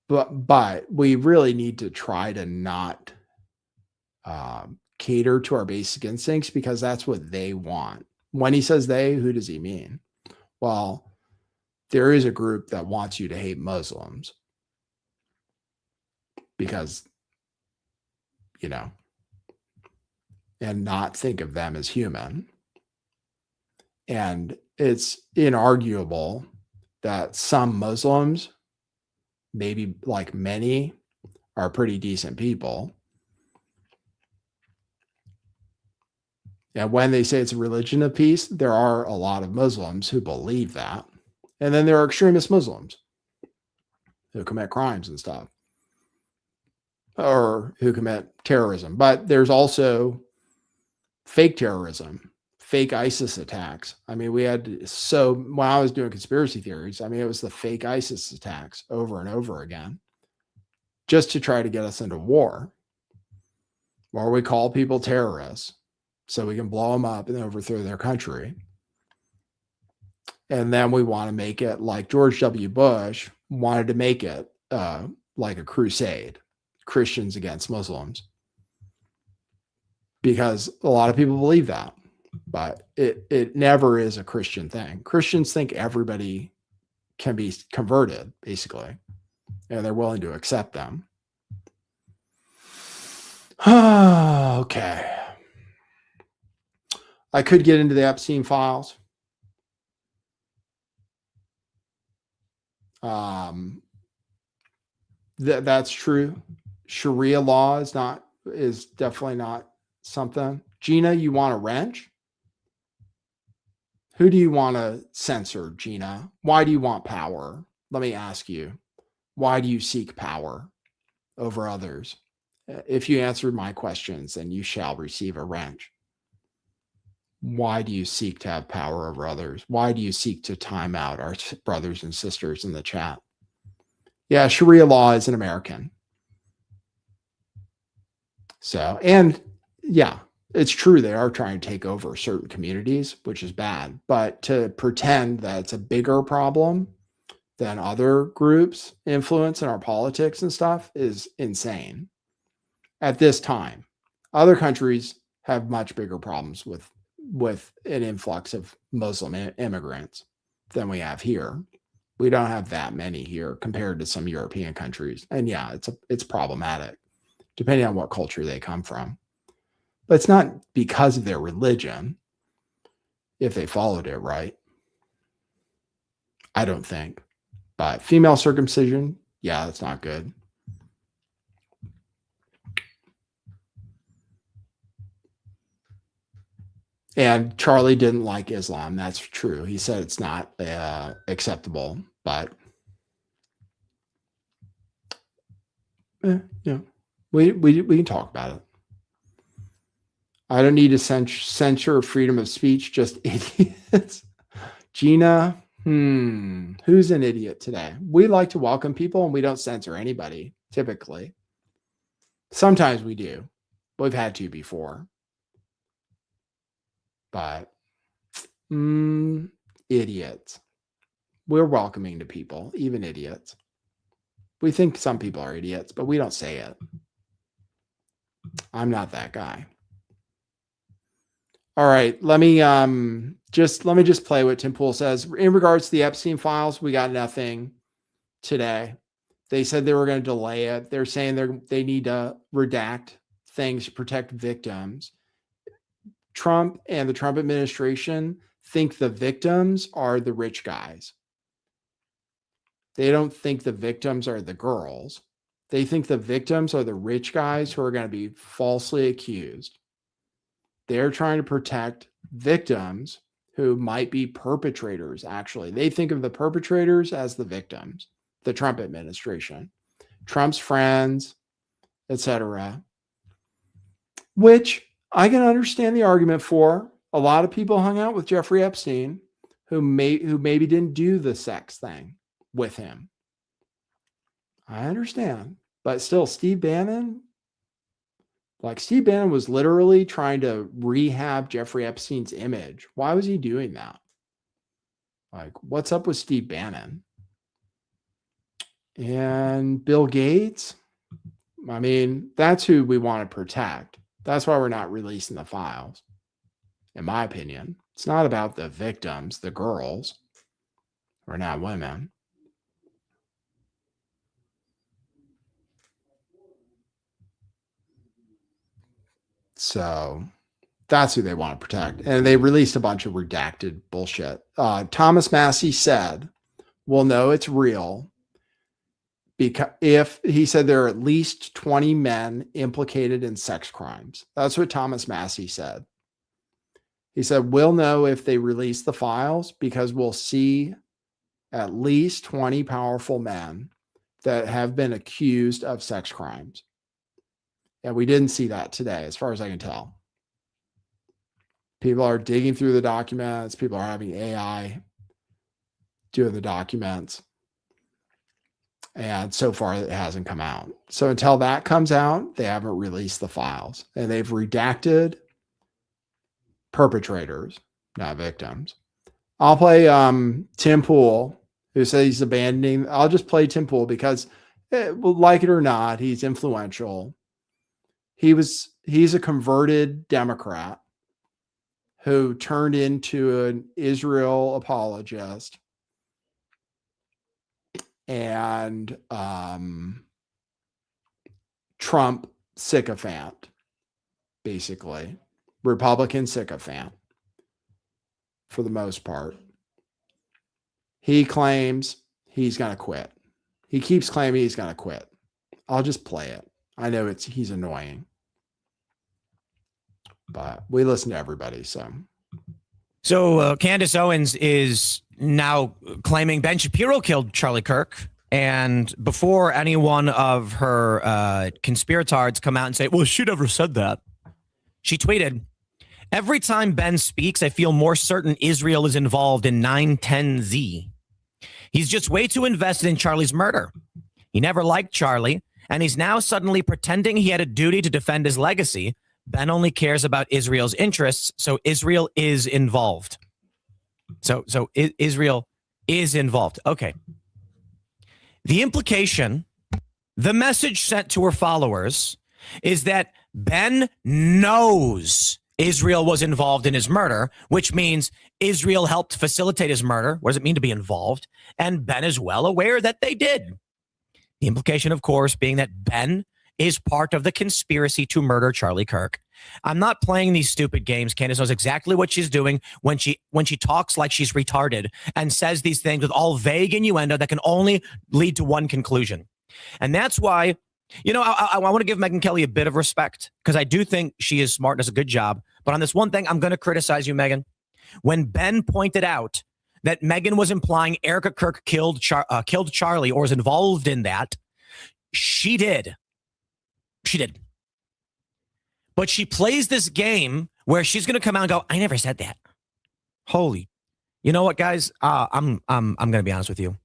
A: But we really need to try to not cater to our basic instincts, because that's what they want. When he says they, who does he mean? Well, there is a group that wants you to hate Muslims because, and not think of them as human. And it's inarguable that some Muslims, maybe like many, are pretty decent people. And when they say it's a religion of peace, there are a lot of Muslims who believe that. And then there are extremist Muslims who commit crimes and stuff, or who commit terrorism. But there's also fake terrorism, fake ISIS attacks. When I was doing conspiracy theories, it was the fake ISIS attacks over and over again, just to try to get us into war, where we call people terrorists so we can blow them up and overthrow their country. And then we want to make it like George W. Bush wanted to make it, like a crusade, Christians against Muslims. Because a lot of people believe that, but it never is a Christian thing. Christians think everybody can be converted, basically, and they're willing to accept them. Okay. I could get into the Epstein files. That's true. Sharia law is definitely not something. Gina, you want a wrench? Who do you want to censor, Gina? Why do you want power? Let me ask you. Why do you seek power over others? If you answered my questions, then you shall receive a wrench. Why do you seek to have power over others? Why do you seek to time out our brothers and sisters in the chat? Yeah, Sharia law is an American. So, and yeah, it's true they are trying to take over certain communities, which is bad. But to pretend that it's a bigger problem than other groups' influence in our politics and stuff is insane. At this time, other countries have much bigger problems with an influx of Muslim immigrants than we have here. We don't have that many here compared to some European countries. And yeah, it's problematic depending on what culture they come from. But it's not because of their religion if they followed it right. I don't think. But female circumcision, yeah, that's not good. And Charlie didn't like Islam. That's true. He said it's not acceptable, but we can talk about it. I don't need to censure freedom of speech, just idiots. Gina, who's an idiot today? We like to welcome people and we don't censor anybody, typically. Sometimes we do. We've had to before. But idiots. We're welcoming to people, even idiots. We think some people are idiots, but we don't say it. I'm not that guy. All right, let me just play what Tim Pool says. In regards to the Epstein files, we got nothing today. They said they were going to delay it. They're saying they need to redact things to protect victims. Trump and the Trump administration think the victims are the rich guys. They don't think the victims are the girls. They think the victims are the rich guys who are going to be falsely accused. They're trying to protect victims who might be perpetrators, actually. They think of the perpetrators as the victims, the Trump administration, Trump's friends, etc. Which I can understand the argument for. A lot of people hung out with Jeffrey Epstein who maybe didn't do the sex thing with him. I understand. But still, Steve Bannon was literally trying to rehab Jeffrey Epstein's image. Why was he doing that? Like, what's up with Steve Bannon? And Bill Gates? I mean, that's who we want to protect. That's why we're not releasing the files, in my opinion. It's not about the victims, the girls. We're not women. So that's who they want to protect. And they released a bunch of redacted bullshit. Thomas Massey said, we'll know it's real because if he said there are at least 20 men implicated in sex crimes. That's what Thomas Massey said. He said, we'll know if they release the files because we'll see at least 20 powerful men that have been accused of sex crimes. And we didn't see that today, as far as I can tell. People are digging through the documents. People are having AI doing the documents. And so far, it hasn't come out. So until that comes out, they haven't released the files. And they've redacted perpetrators, not victims. I'll play Tim Pool, who says he's abandoning. I'll just play Tim Pool because, like it or not, he's influential. He's a converted Democrat who turned into an Israel apologist and Trump sycophant, basically. Republican sycophant, for the most part. He claims he's going to quit. He keeps claiming he's going to quit. I'll just play it. I know he's annoying. But we listen to everybody, so.
L: So Candace Owens is now claiming Ben Shapiro killed Charlie Kirk. And before any one of her conspirators come out and say, well, she never said that, she tweeted, every time Ben speaks, I feel more certain Israel is involved in 9/10Z. He's just way too invested in Charlie's murder. He never liked Charlie, and he's now suddenly pretending he had a duty to defend his legacy. Ben only cares about Israel's interests, so Israel is involved. So Israel is involved. Okay. The implication, the message sent to her followers is that Ben knows Israel was involved in his murder, which means Israel helped facilitate his murder. What does it mean to be involved? And Ben is well aware that they did. The implication, of course, being that Ben is part of the conspiracy to murder Charlie Kirk. I'm not playing these stupid games. Candace knows exactly what she's doing when she talks like she's retarded and says these things with all vague innuendo that can only lead to one conclusion. And that's why, you know, I want to give Megyn Kelly a bit of respect because I do think she is smart and does a good job. But on this one thing, I'm going to criticize you, Megyn. When Ben pointed out that Megyn was implying Erika Kirk killed Charlie or was involved in that, she did. She did. But she plays this game where she's going to come out and go, I never said that. Holy. You know what, guys? I'm going to be honest with you.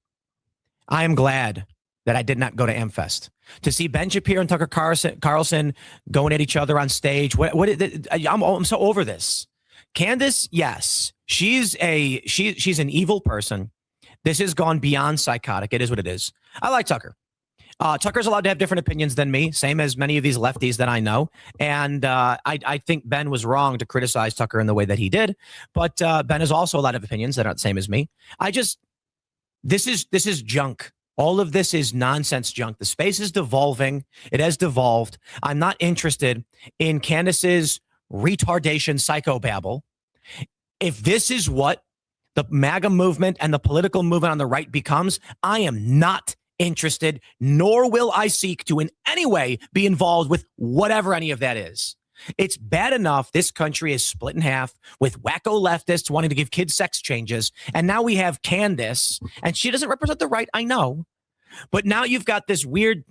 L: I am glad that I did not go to AmFest. To see Ben Shapiro and Tucker Carlson going at each other on stage. I'm so over this. Candace, yes, she's an evil person. This has gone beyond psychotic. It is what it is. I like Tucker. Tucker's allowed to have different opinions than me, same as many of these lefties that I know. And I think Ben was wrong to criticize Tucker in the way that he did. But Ben has also a lot of opinions that aren't the same as me. This is junk. All of this is nonsense junk. The space is devolving. It has devolved. I'm not interested in Candace's retardation psychobabble. If this is what the MAGA movement and the political movement on the right becomes, I am not interested, nor will I seek to in any way be involved with whatever any of that is. It's bad enough this country is split in half with wacko leftists wanting to give kids sex changes. And now we have Candace, and she doesn't represent the right, I know. But now you've got this weird,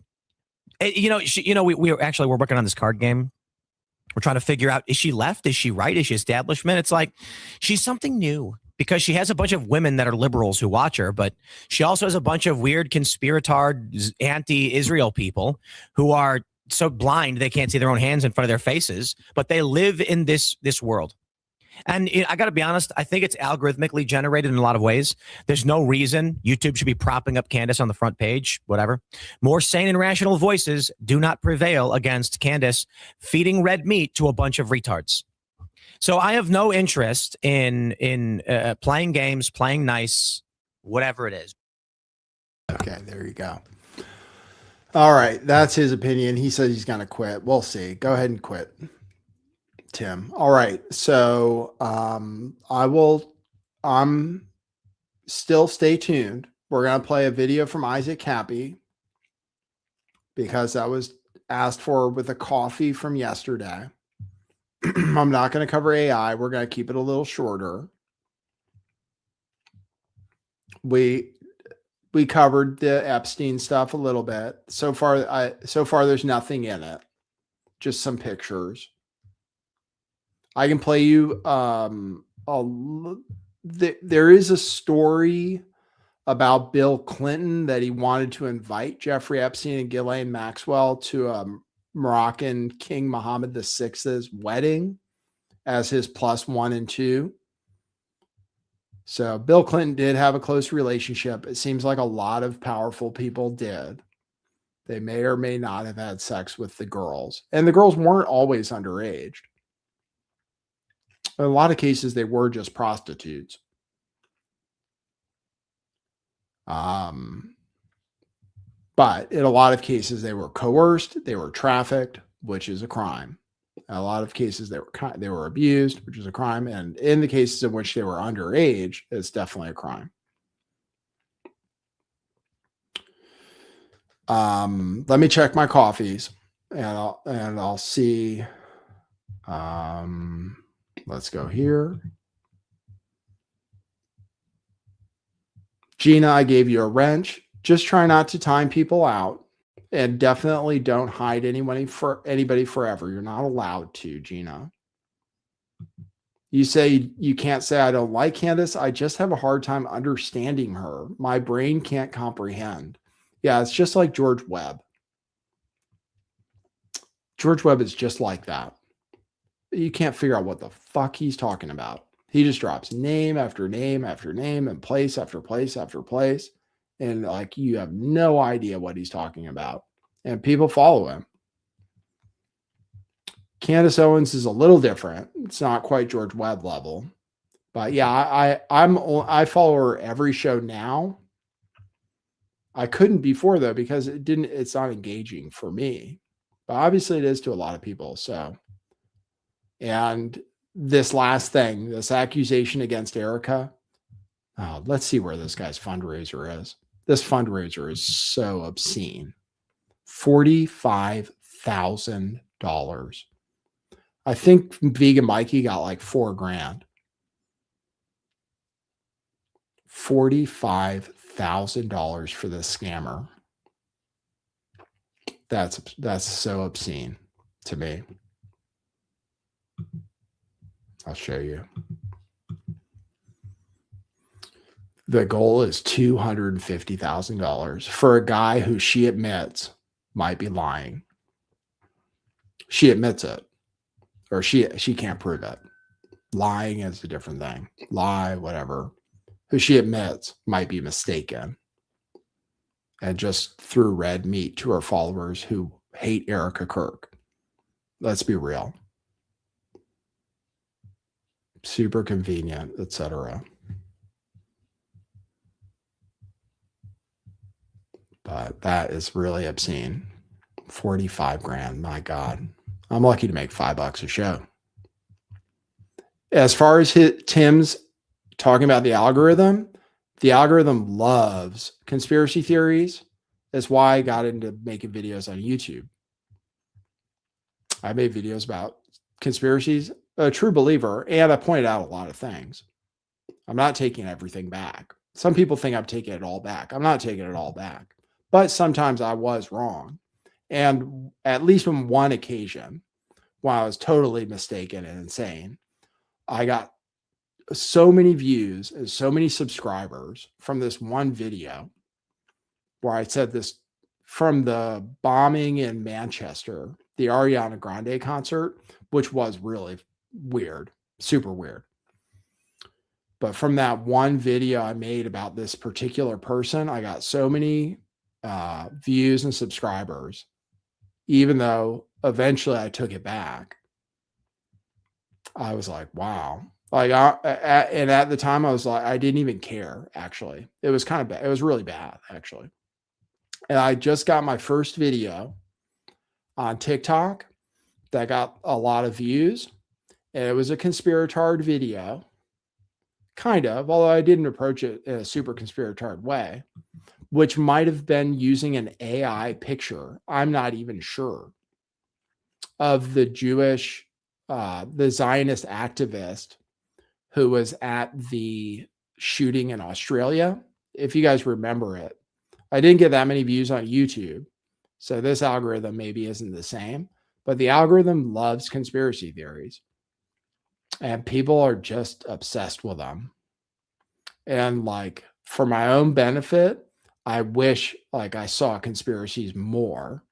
L: we're working on this card game. We're trying to figure out, is she left? Is she right? Is she establishment? It's like, she's something new because she has a bunch of women that are liberals who watch her, but she also has a bunch of weird conspiratard anti-Israel people who are so blind they can't see their own hands in front of their faces, but they live in this world. And I got to be honest, I think it's algorithmically generated in a lot of ways. There's no reason YouTube should be propping up Candace on the front page, whatever. More sane and rational voices do not prevail against Candace feeding red meat to a bunch of retards. So I have no interest in playing games, playing nice, whatever it is.
A: Okay, there you go. All right, that's his opinion. He said he's going to quit. We'll see. Go ahead and quit, Tim. All right, so I'm still stay tuned. We're going to play a video from Isaac Cappy because that was asked for with a coffee from yesterday. I'm not going to cover AI. We're going to keep it a little shorter. We covered the Epstein stuff a little bit. So far there's nothing in it. Just some pictures. I can play you there is a story about Bill Clinton that he wanted to invite Jeffrey Epstein and Ghislaine Maxwell to Moroccan King Mohammed VI's wedding as his +1 and 2. So Bill Clinton did have a close relationship. It seems like a lot of powerful people did. They may or may not have had sex with the girls. And the girls weren't always underage. In a lot of cases, they were just prostitutes. But in a lot of cases, they were coerced, they were trafficked, which is a crime. In a lot of cases, they were abused, which is a crime. And in the cases in which they were underage, it's definitely a crime. Let me check my coffees, and I'll see. Let's go here. Gina, I gave you a wrench. Just try not to time people out. And definitely don't hide anybody forever. You're not allowed to, Gina. You say you can't say I don't like Candace. I just have a hard time understanding her. My brain can't comprehend. Yeah, it's just like George Webb. George Webb is just like that. You can't figure out what the fuck he's talking about. He just drops name after name after name and place after place after place. And like, you have no idea what he's talking about. And people follow him. Candace Owens is a little different. It's not quite George Webb level. But yeah, I follow her every show now. I couldn't before though, because it's not engaging for me. but obviously it is to a lot of people. So, and this last thing, this accusation against Erika, let's see where this guy's fundraiser is. This fundraiser is so obscene. $45,000. I think Vegan Mikey got like $4,000. $45,000 for this scammer. That's so obscene to me. I'll show you. The goal is $250,000 for a guy who she admits might be lying. She admits it, or she can't prove it. Lying is a different thing. Lie, whatever. Who she admits might be mistaken and just threw red meat to her followers who hate Erika Kirk. Let's be real. Super convenient, etc. But that is really obscene. 45 grand, my God. I'm lucky to make $5 a show. As far as Tim's talking about the algorithm loves conspiracy theories. That's why I got into making videos on YouTube. I made videos about conspiracies, a true believer, and I pointed out a lot of things. I'm not taking everything back. Some people think I'm taking it all back. I'm not taking it all back. But sometimes I was wrong. And at least on one occasion, when I was totally mistaken and insane, I got so many views and so many subscribers from this one video where I said this from the bombing in Manchester, the Ariana Grande concert, which was really weird, super weird. But from that one video I made about this particular person, I got so many views and subscribers, even though eventually I took it back. I was like, wow. Like, and at the time I was like, I didn't even care, actually. It was kind of bad. It was really bad, actually. And I just got my first video on TikTok that got a lot of views. And it was a conspiratard video, kind of, although I didn't approach it in a super conspiratard way, which might have been using an AI picture. I'm not even sure, of the Jewish, the Zionist activist who was at the shooting in Australia. If you guys remember it, I didn't get that many views on YouTube. So this algorithm maybe isn't the same, but the algorithm loves conspiracy theories and people are just obsessed with them. And like, for my own benefit, I wish like I saw conspiracies more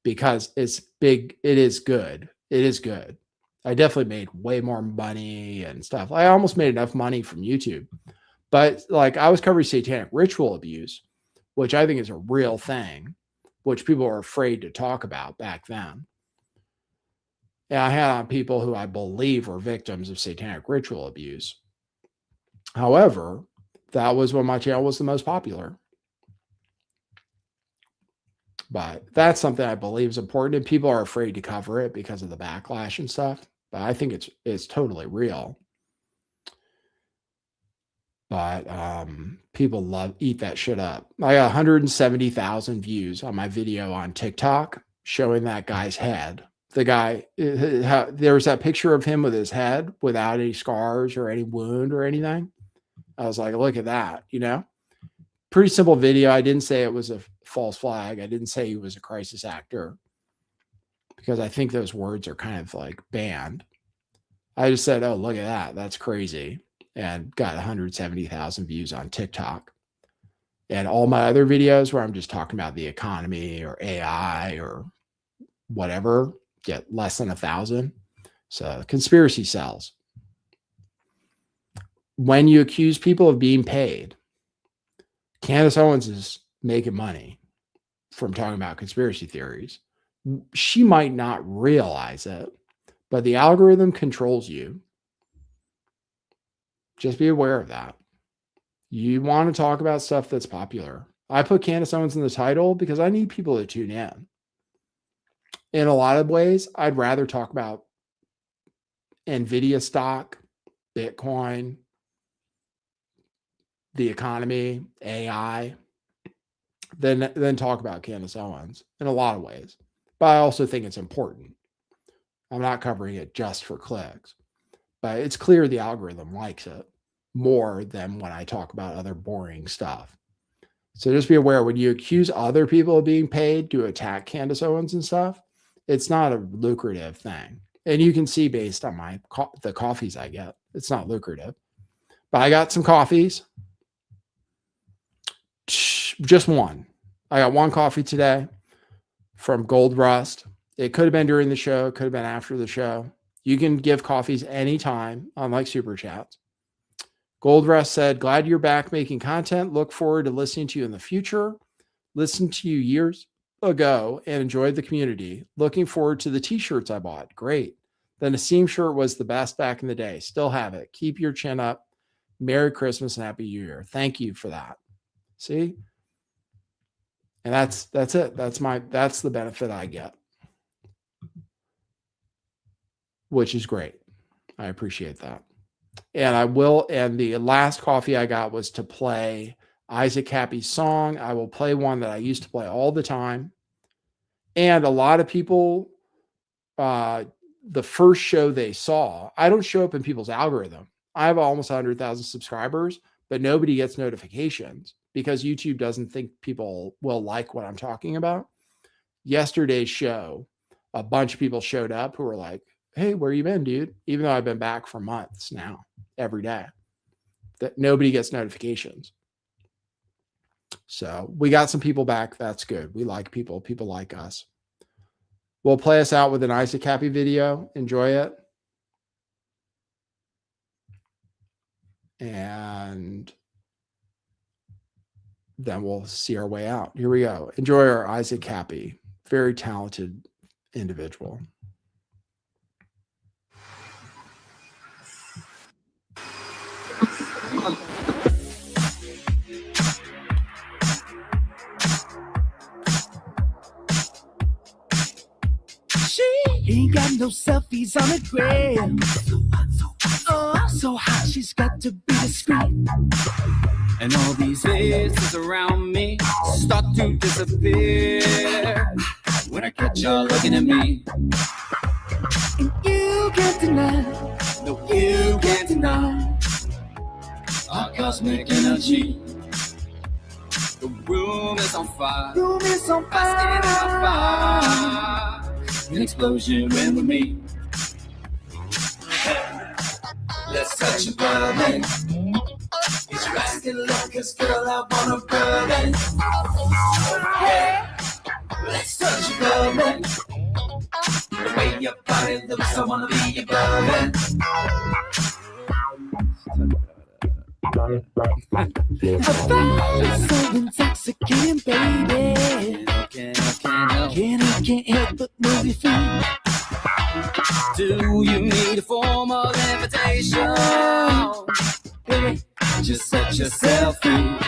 A: because it's big. It is good. It is good. I definitely made way more money and stuff. I almost made enough money from YouTube, but like I was covering satanic ritual abuse, which I think is a real thing, which people are afraid to talk about back then. And I had on people who I believe were victims of satanic ritual abuse. However, that was when my channel was the most popular. But that's something I believe is important, and people are afraid to cover it because of the backlash and stuff. But I think it's totally real. But people eat that shit up. I got 170,000 views on my video on TikTok showing that guy's head. The guy, there was that picture of him with his head without any scars or any wound or anything. I was like, look at that, you know? Pretty simple video. I didn't say it was a false flag. I didn't say he was a crisis actor because I think those words are kind of like banned. I just said, oh, look at that. That's crazy. And got 170,000 views on TikTok. And all my other videos where I'm just talking about the economy or AI or whatever get less than 1,000. So conspiracy sells. When you accuse people of being paid, Candace Owens is making money from talking about conspiracy theories. She might not realize it, but the algorithm controls you. Just be aware of that. You want to talk about stuff that's popular. I put Candace Owens in the title because I need people to tune in. In a lot of ways, I'd rather talk about NVIDIA stock, Bitcoin, the economy, AI, than talk about Candace Owens in a lot of ways. But I also think it's important. I'm not covering it just for clicks, but it's clear the algorithm likes it more than when I talk about other boring stuff. So just be aware, when you accuse other people of being paid to attack Candace Owens and stuff, it's not a lucrative thing. And you can see based on the coffees I get, it's not lucrative. But I got some coffees. Just one. I got one coffee today from Gold Rust. It could have been during the show. It could have been after the show. You can give coffees anytime, unlike Super Chats. Gold Rust said, glad you're back making content. Look forward to listening to you in the future. Listened to you years ago and enjoyed the community. Looking forward to the t-shirts I bought. Great. The Nassim shirt was the best back in the day. Still have it. Keep your chin up. Merry Christmas and Happy New Year. Thank you for that. See? And that's it. That's the benefit I get, which is great. I appreciate that. And the last coffee I got was to play Isaac Happy's song. I will play one that I used to play all the time. And a lot of people, the first show they saw, I don't show up in people's algorithm. I have almost 100,000 subscribers, but nobody gets notifications because YouTube doesn't think people will like what I'm talking about. Yesterday's show, a bunch of people showed up who were like, hey, where you been, dude? Even though I've been back for months now, every day. That nobody gets notifications. So we got some people back. That's good. We like people. People like us. We'll play us out with an Isaac Happy video. Enjoy it. And then we'll see our way out. Here we go. Enjoy our Isaac Happy. Very talented individual.
M: She ain't got no selfies on the gram. Oh, so hot, she's got to be discreet. And all these faces around me start to disappear when I catch y'all looking at me. And you can't deny, no, you can't deny our cosmic energy. The room is on fire. Room is on fire. An explosion when we meet. Let's touch a burning. Is you asking love? 'Cause girl, I wanna burn. Hey, let's touch a burning. The way your body looks, I wanna be your burning. Her body's so intoxicating, baby. I can't help but move your feet. Do you need a form of invitation? Baby, just set yourself free.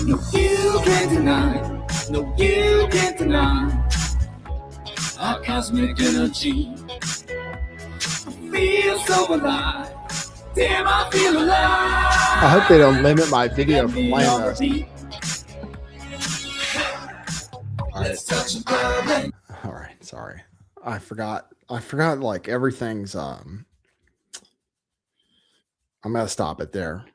M: No, you can't deny. No, you can't deny our cosmic energy. I feel so alive. Damn, I feel alive.
A: I hope they don't limit my video from playing this. All right, sorry. I forgot like everything's I'm gonna stop it there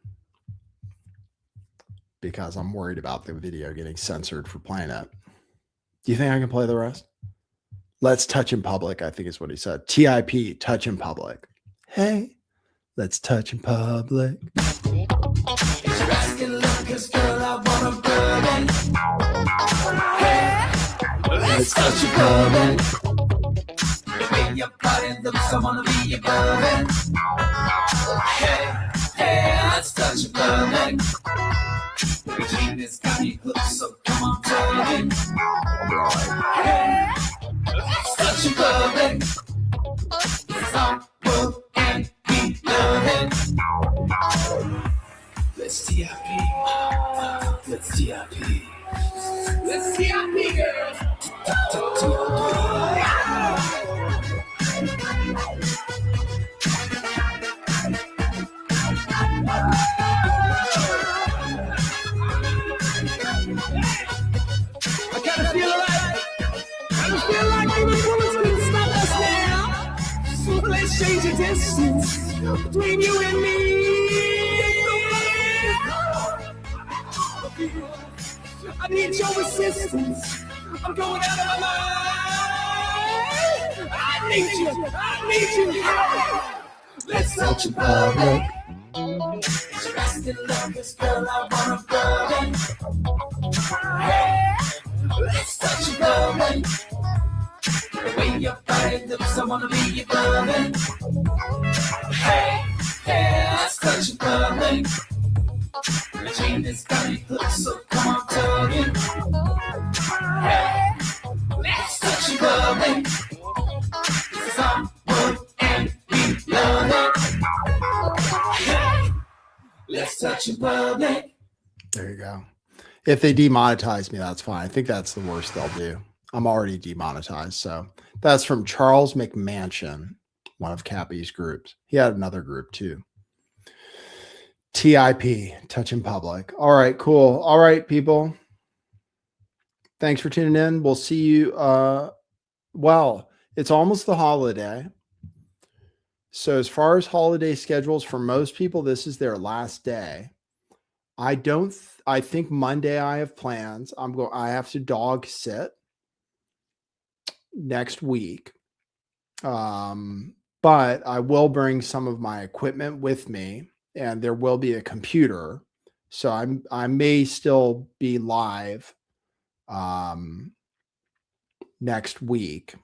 A: because I'm worried about the video getting censored for playing it. Do you think I can play the rest? Let's touch in public, I think is what he said. TIP, touch in public. Hey, let's touch in public. Let's touch in public. Your body looks, I wanna be your burden. Hey, let's touch your burden. Between this got me hooked, so come on, turn. Hey, let's touch your burden. It's all work and be loving. Let's TIP. Let's TIP. Let's TIP, girl.
M: distance between you and me. I need your assistance. I'm going out of my mind. I need you. Let's touch a public. Interested love this girl, I wanna burn. Hey, let's touch a public. The way your body looks, I wanna be your loving. Hey, let's touch a public. The chain is got me hooked, so come on, tugging. Hey, let's touch a public. This is our world and we love it. Hey, let's touch a public.
A: There you go. If they demonetize me, that's fine. I think that's the worst they'll do. I'm already demonetized. So that's from Charles McMansion, one of Cappy's groups. He had another group too. TIP, Touch in Public. All right, cool. All right, people. Thanks for tuning in. We'll see you. Well, it's almost the holiday. So as far as holiday schedules, for most people, this is their last day. I think Monday I have plans. I have to dog sit next week. But I will bring some of my equipment with me, and there will be a computer. So I may still be live next week.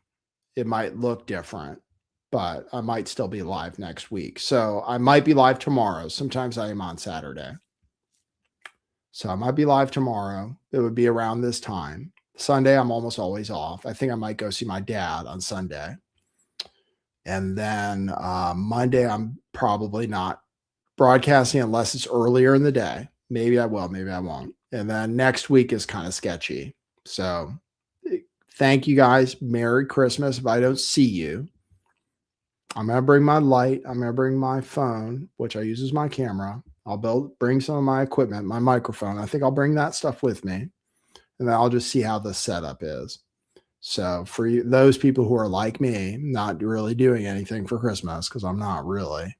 A: It might look different, but I might still be live next week. So I might be live tomorrow. Sometimes I am on Saturday. So I might be live tomorrow. It would be around this time. Sunday, I'm almost always off. I think I might go see my dad on Sunday. And then Monday, I'm probably not broadcasting unless it's earlier in the day. Maybe I will, maybe I won't. And then next week is kind of sketchy. So thank you guys. Merry Christmas. If I don't see you, I'm going to bring my light. I'm going to bring my phone, which I use as my camera. I'll bring some of my equipment, my microphone. I think I'll bring that stuff with me. And then I'll just see how the setup is. So for you, those people who are like me, not really doing anything for Christmas, because I'm not really,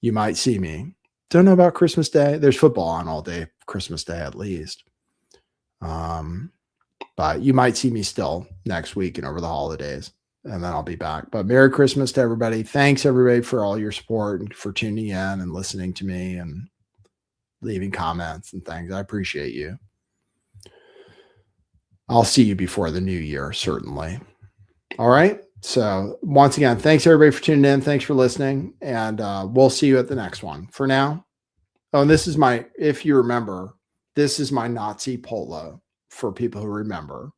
A: you might see me. Don't know about Christmas Day. There's football on all day, Christmas Day at least. But you might see me still next week and over the holidays, and then I'll be back. But Merry Christmas to everybody. Thanks everybody for all your support and for tuning in and listening to me and leaving comments and things. I appreciate you. I'll see you before the new year, certainly. All right. So once again, thanks everybody for tuning in. Thanks for listening. And we'll see you at the next one. For now. Oh, and this is if you remember, this is my Nazi polo for people who remember.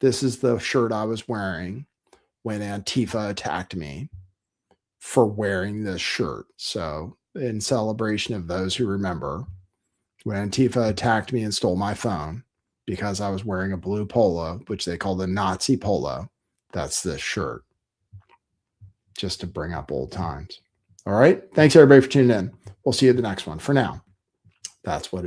A: This is the shirt I was wearing when Antifa attacked me for wearing this shirt. So in celebration of those who remember, when Antifa attacked me and stole my phone because I was wearing a blue polo, which they call the Nazi polo, that's this shirt. Just to bring up old times. All right. Thanks everybody for tuning in. We'll see you at the next one. For now, that's what it is.